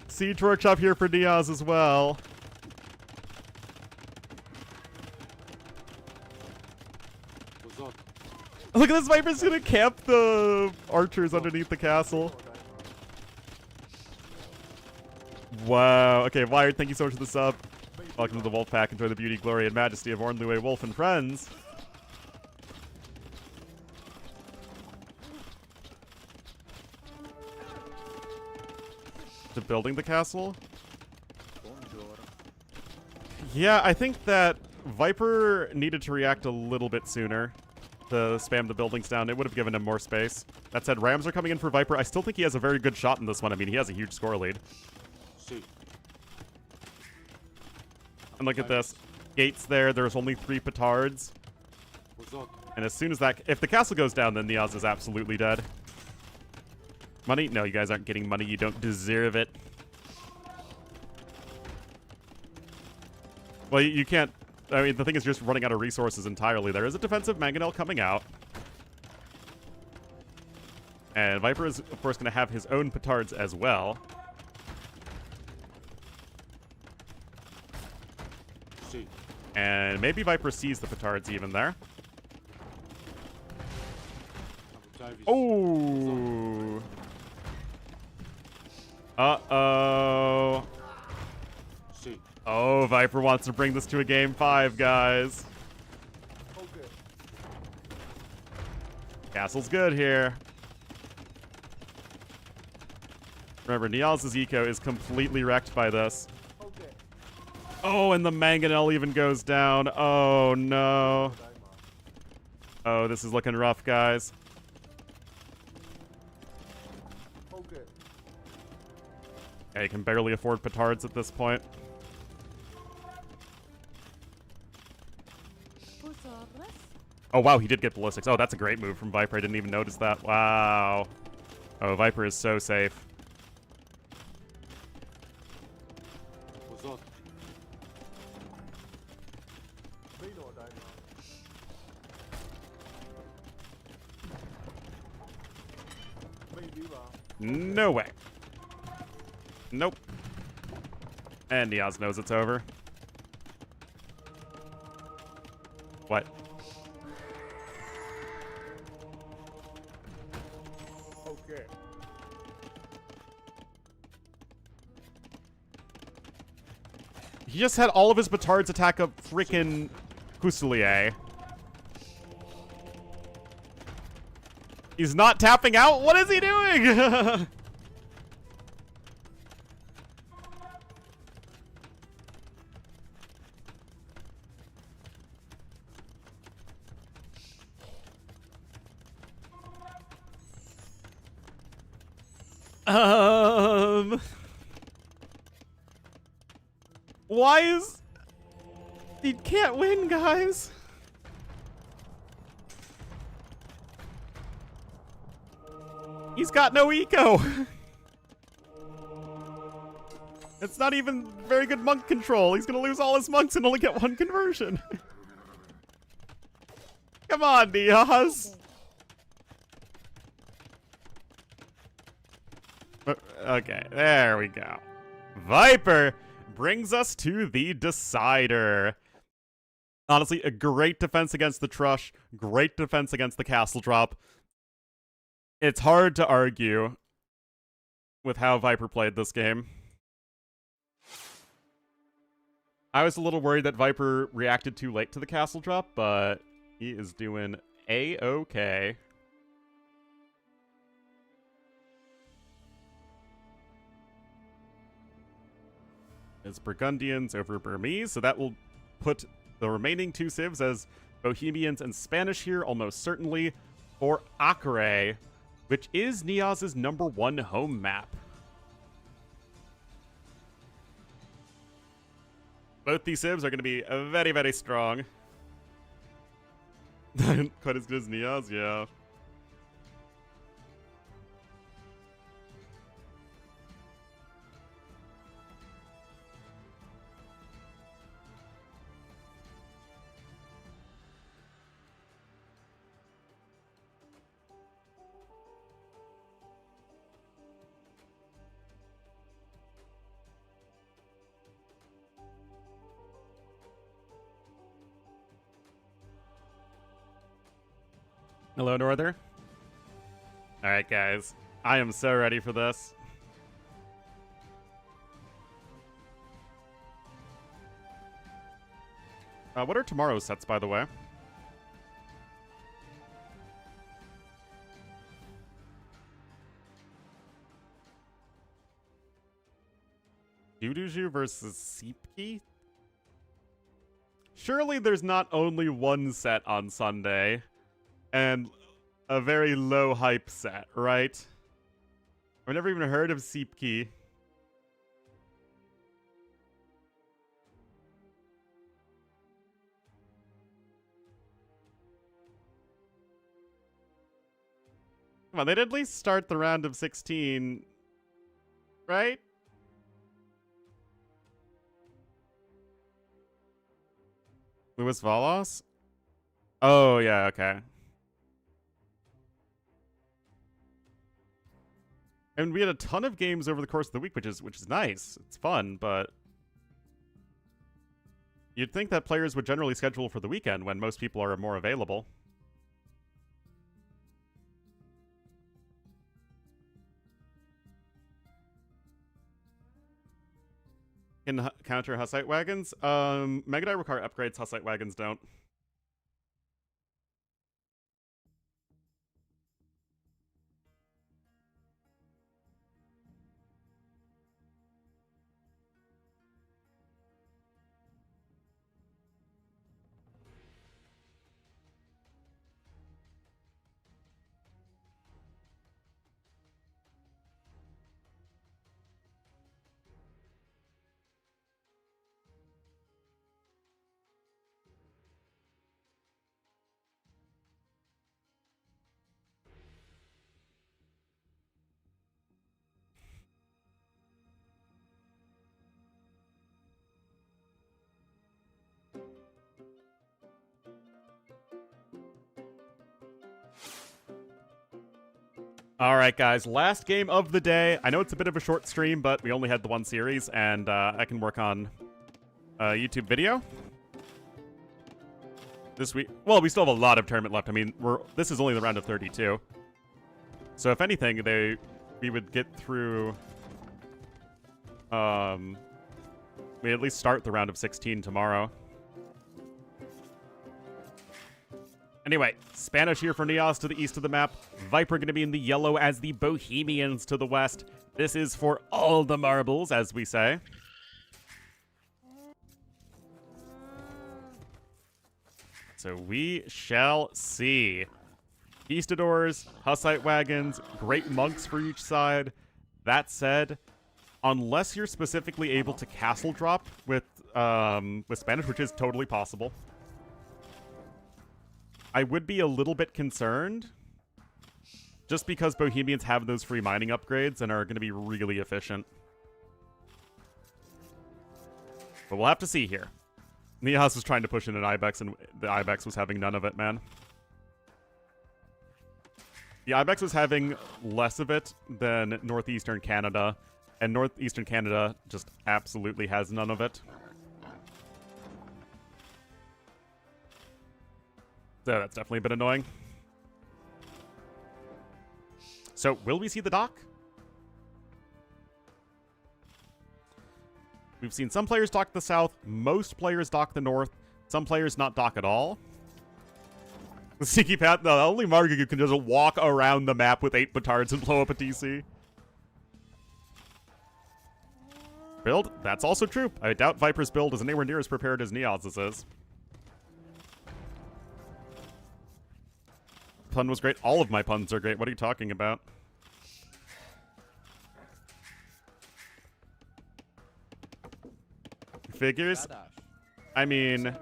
Siege workshop here for NeoZz as well. Look at this, Viper's gonna camp the archers underneath the castle. Wow. Okay, Wired, thank you so much for the sub. Welcome to the Wolf Pack. Enjoy the beauty, glory, and majesty of Ornlu, a wolf and friends. To building the castle? Yeah, I think that Viper needed to react a little bit sooner to spam the buildings down. It would have given him more space. That said, Rams are coming in for Viper. I still think he has a very good shot in this one. I mean, he has a huge score lead. And look at this. Gates there. There's only 3 petards. And as soon as that... If the castle goes down, then NeoZz is absolutely dead. Money? No, you guys aren't getting money. You don't deserve it. Well, you can't... I mean, the thing is you're just running out of resources entirely. There is a defensive mangonel coming out. And Viper is, of course, going to have his own petards as well. And maybe Viper sees the petards even there. Oh! Uh-oh. Oh, Viper wants to bring this to a game 5, guys. Okay. Castle's good here. Remember, NeoZz's eco is completely wrecked by this. Okay. Oh, and the mangonel even goes down. Oh, no. Oh, this is looking rough, guys. Okay. Yeah, you can barely afford petards at this point. Oh, wow, he did get ballistics. Oh, that's a great move from Viper. I didn't even notice that. Wow. Oh, Viper is so safe. No way. Nope. And NeoZz knows it's over. What? Okay. He just had all of his Batards attack a freaking Fusilier. He's not tapping out? What is he doing? Why is... He can't win, guys. He's got no eco. It's not even very good monk control. He's gonna lose all his monks and only get one conversion. Come on, NeoZz. Okay, there we go. Viper brings us to the Decider. Honestly, a great defense against the Trush, great defense against the Castle Drop. It's hard to argue with how Viper played this game. I was a little worried that Viper reacted too late to the Castle Drop, but he is doing A-okay. It's Burgundians over Burmese, so that will put the remaining two civs as Bohemians and Spanish here, almost certainly, for Acre, which is NeoZz's #1 home map. Both these civs are going to be very, very strong. Quite as good as NeoZz, yeah. Hello, Norther. Alright, guys. I am so ready for this. What are tomorrow's sets, by the way? Duduju versus Seepki? Surely there's not only one set on Sunday. And a very low hype set, right? I've never even heard of Seepki. Come on, they'd at least start the round of 16, right? Louis Valos? Oh, yeah, okay. And we had a ton of games over the course of the week, which is nice. It's fun, but you'd think that players would generally schedule for the weekend when most people are more available. Can counter Hussite wagons? Megadite require upgrades, Hussite wagons don't. All right, guys, last game of the day. I know it's a bit of a short stream, but we only had the one series, and I can work on a YouTube video this week. Well, we still have a lot of tournament left. I mean, this is only the round of 32. So if anything, we would get through we at least start the round of 16 tomorrow. Anyway, Spanish here for NeoZz to the east of the map. Viper going to be in the yellow as the Bohemians to the west. This is for all the marbles, as we say. So we shall see. Conquistadors, Hussite wagons, great monks for each side. That said, unless you're specifically able to castle drop with Spanish, which is totally possible, I would be a little bit concerned, just because Bohemians have those free mining upgrades and are going to be really efficient. But we'll have to see here. NeoZz was trying to push in an Ibex, and the Ibex was having none of it, man. The Ibex was having less of it than Northeastern Canada, and Northeastern Canada just absolutely has none of it. So that's definitely a bit annoying. So, will we see the dock? We've seen some players dock the south, most players dock the north, some players not dock at all. The Sneaky Path, no, the only Margig who can just walk around the map with 8 petards and blow up a DC. Build? That's also true. I doubt Viper's build is anywhere near as prepared as NeoZ's is. Pun was great. All of my puns are great. What are you talking about? Figures? I mean,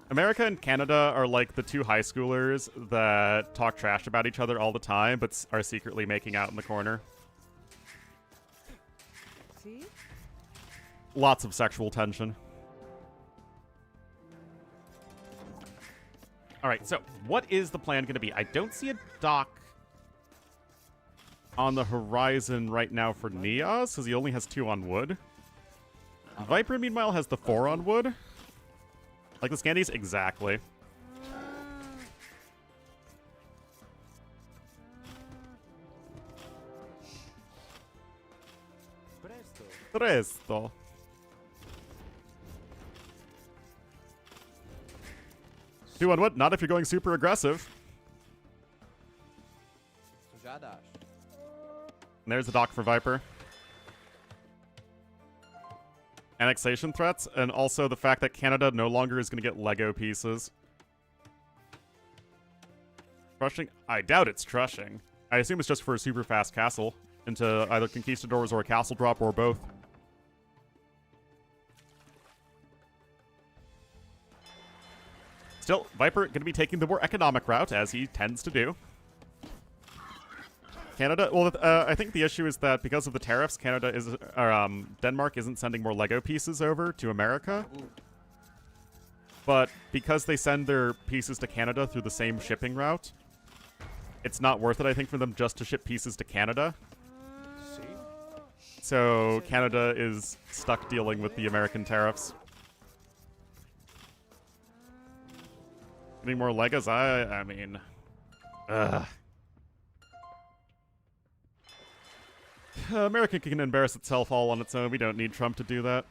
America and Canada are like the two high schoolers that talk trash about each other all the time, but are secretly making out in the corner. See? Lots of sexual tension. All right, so what is the plan going to be? I don't see a dock on the horizon right now for NeoZz, because he only has 2 on wood. Viper, meanwhile, has the 4 on wood. Like the Scandies? Exactly. Presto. Two on wood? Not if you're going super aggressive. And there's the dock for Viper. Annexation threats, and also the fact that Canada no longer is going to get Lego pieces. Trushing? I doubt it's trushing. I assume it's just for a super fast castle into either Conquistadors or a castle drop or both. Still, Viper going to be taking the more economic route, as he tends to do. Canada, well, I think the issue is that because of the tariffs, Denmark isn't sending more Lego pieces over to America. But because they send their pieces to Canada through the same shipping route, it's not worth it, I think, for them just to ship pieces to Canada. So Canada is stuck dealing with the American tariffs. Getting more Legos? I mean... Ugh. America can embarrass itself all on its own. We don't need Trump to do that.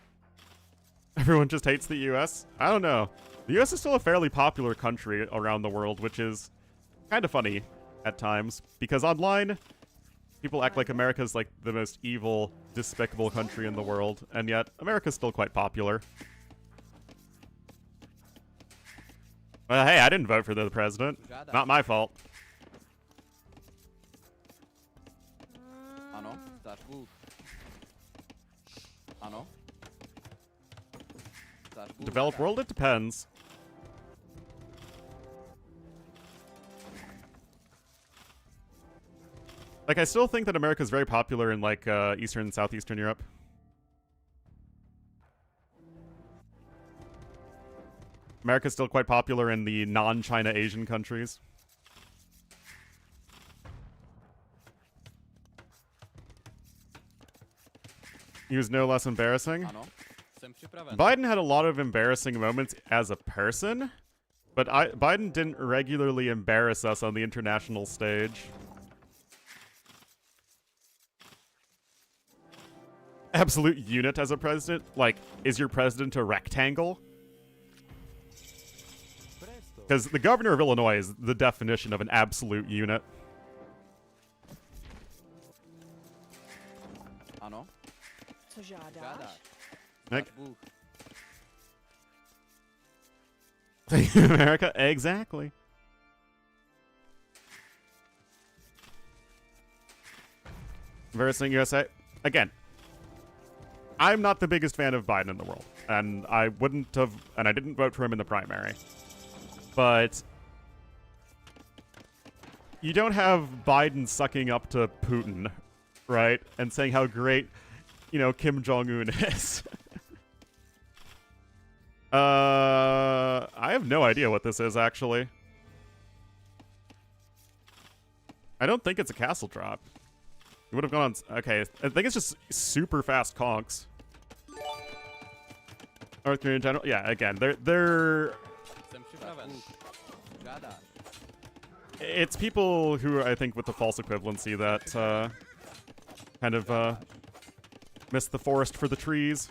Everyone just hates the US? I don't know. The US is still a fairly popular country around the world, which is kind of funny at times. Because online, people act like America's like the most evil, despicable country in the world. And yet, America's still quite popular. Well, hey, I didn't vote for the president. Not my fault. Developed world? It depends. Like, I still think that America's very popular in, like, Eastern and Southeastern Europe. America's still quite popular in the non-China Asian countries. He was no less embarrassing. Biden had a lot of embarrassing moments as a person, but Biden didn't regularly embarrass us on the international stage. absolute unit as a president? Like, is your president a rectangle? Because the governor of Illinois is the definition of an absolute unit. Ano, Co žádáš? žádáš. Nick? Náš Bůh. Thank you, America. Exactly. Versing USA. Again, I'm not the biggest fan of Biden in the world, and I wouldn't have, and I didn't vote for him in the primary. But you don't have Biden sucking up to Putin, right? And saying how great, you know, Kim Jong-un is. I have no idea what this is, actually. I don't think it's a castle drop. It would have gone on... Okay, I think it's just super fast conks. North Korea in general? Yeah, again, they're... Jsem připraven. Žádáš. It's people who, I think, with the false equivalency that kind of miss the forest for the trees.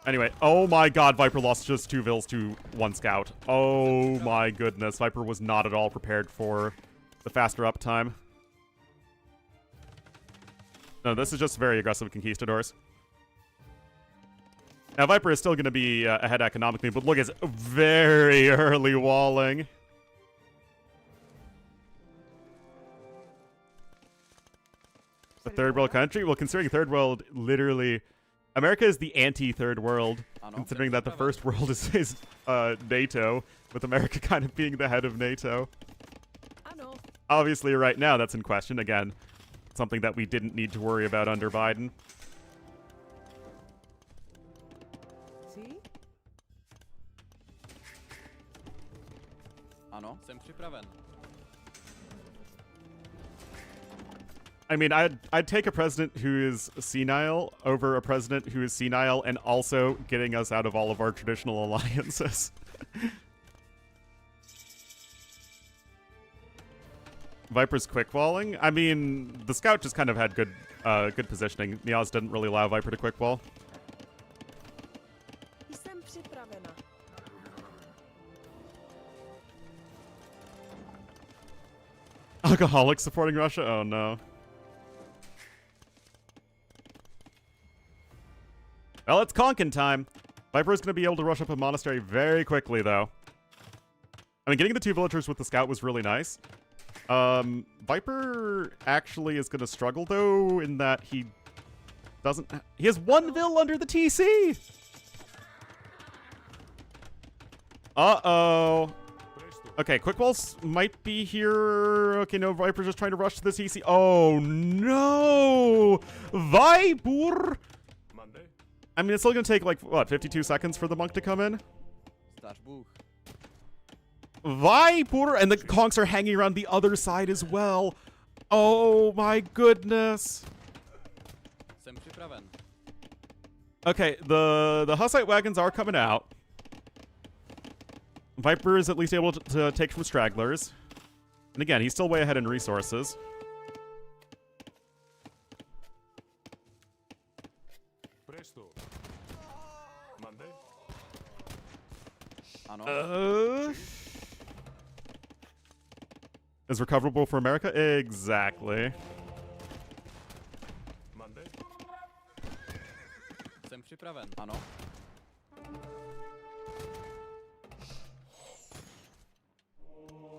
Anyway, oh my god, Viper lost just 2 vills to 1 scout. Oh my goodness, Viper was not at all prepared for the faster uptime. No, this is just very aggressive conquistadors. Now, Viper is still going to be ahead economically, but look, it's very early walling. A third world country? Well, considering third world, literally... America is the anti-third world, considering that the first world is NATO, with America kind of being the head of NATO. Ano. Obviously, right now, that's in question. Again, something that we didn't need to worry about under Biden. Jsi? Ano, jsem připraven. I mean, I'd take a president who is senile over a president who is senile and also getting us out of all of our traditional alliances. Viper's quick walling? I mean, the scout just kind of had good good positioning. NeoZz didn't really allow Viper to quick wall. Jsem připravena. Alcoholics supporting Russia? Oh no. Well, it's Konkin time. Viper's going to be able to rush up a monastery very quickly, though. I mean, getting the 2 villagers with the scout was really nice. Viper actually is going to struggle, though, in that he doesn't... He has 1 vill under the TC! Uh-oh. Okay, quick walls might be here. Okay, no, Viper's just trying to rush to the TC. Oh, no! Viper! Monday. I mean, it's still going to take, like, what, 52 seconds for the monk to come in? Náš Bůh. Viper! And the conks are hanging around the other side as well. Oh, my goodness. Jsem připraven. Okay, the Hussite wagons are coming out. Viper is at least able to take from stragglers. And again, he's still way ahead in resources. Presto. Monday. Ano. Is recoverable for America? Exactly. Monday. Jsem připraven. Ano.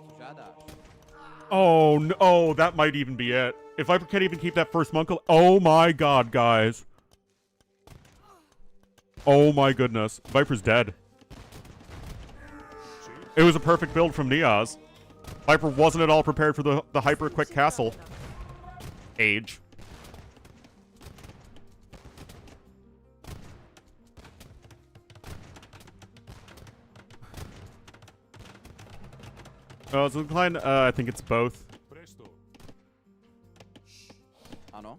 Co žádáš? Oh, no, oh, that might even be it. If Viper can't even keep that first monk... Oh my god, guys. Oh my goodness. Viper's dead. It was a perfect build from NeoZz. Viper wasn't at all prepared for the hyper-quick castle age. Oh, it's inclined. I think it's both. Presto. Ano.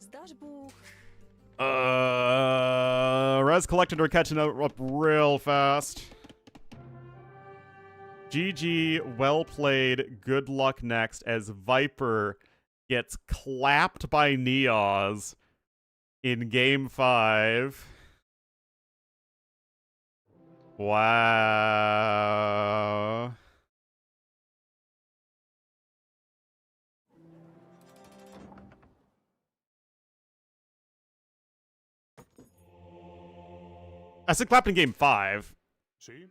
Zdař Bůh. Res collected are catching up real fast. GG, well played. Good luck next as Viper gets clapped by NeoZz in Game 5. Wow. I said clapped in Game 5. Sí.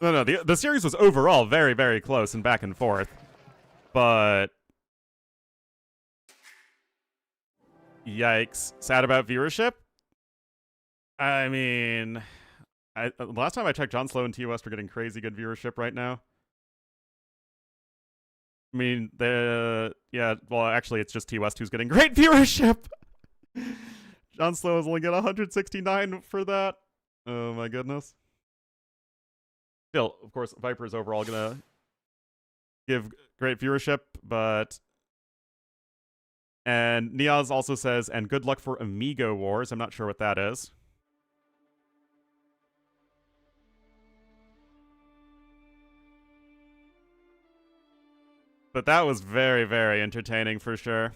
No, the series was overall very, very close and back and forth. But yikes. Sad about viewership? I mean, last time I checked, John Slow and T West are getting crazy good viewership right now. I mean, actually, it's just T West who's getting great viewership. John Slow is only getting 169 for that. Oh my goodness. Still, of course, Viper is overall gonna give great viewership, but. And NeoZz also says, and good luck for Amigo Wars. I'm not sure what that is. But that was very, very entertaining for sure.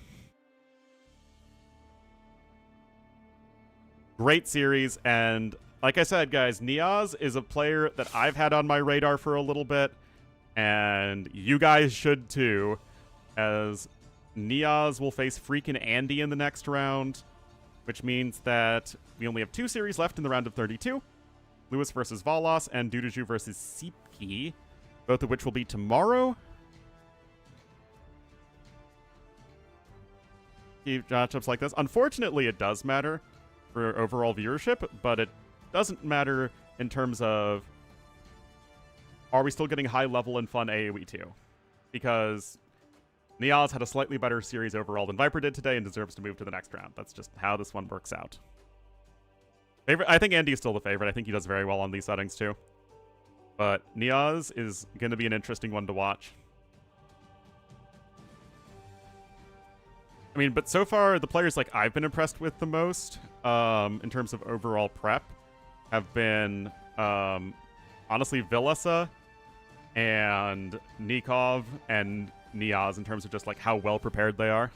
Great series, and like I said, guys, NeoZz is a player that I've had on my radar for a little bit, and you guys should too, as NeoZz will face freaking Andy in the next round, which means that we only have 2 series left in the round of 32. Lewis versus Valos and Dudaju versus Sipki, both of which will be tomorrow. Keep matchups like this. Unfortunately, it does matter for overall viewership, but it doesn't matter in terms of are we still getting high level and fun AoE too? Because NeoZz had a slightly better series overall than Viper did today and deserves to move to the next round. That's just how this one works out. I think Andy is still the favorite. I think he does very well on these settings too. But NeoZz is going to be an interesting one to watch. I mean, but so far, the players like I've been impressed with the most, in terms of overall prep, have been, honestly, Vilasa and Nikov and NeoZz in terms of just like how well prepared they are.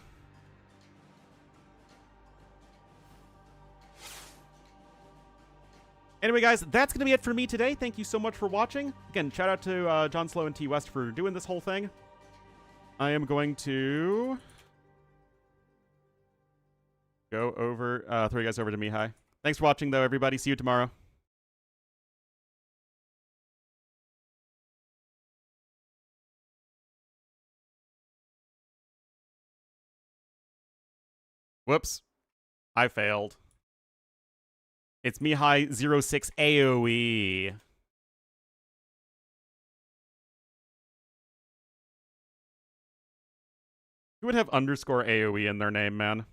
Anyway, guys, that's going to be it for me today. Thank you so much for watching. Again, shout out to John Slow and T West for doing this whole thing. I am going to go over, throw you guys over to Mihai. Thanks for watching, though, everybody. See you tomorrow. Whoops. I failed. It's Mihai06 AoE. Who would have underscore AoE in their name, man?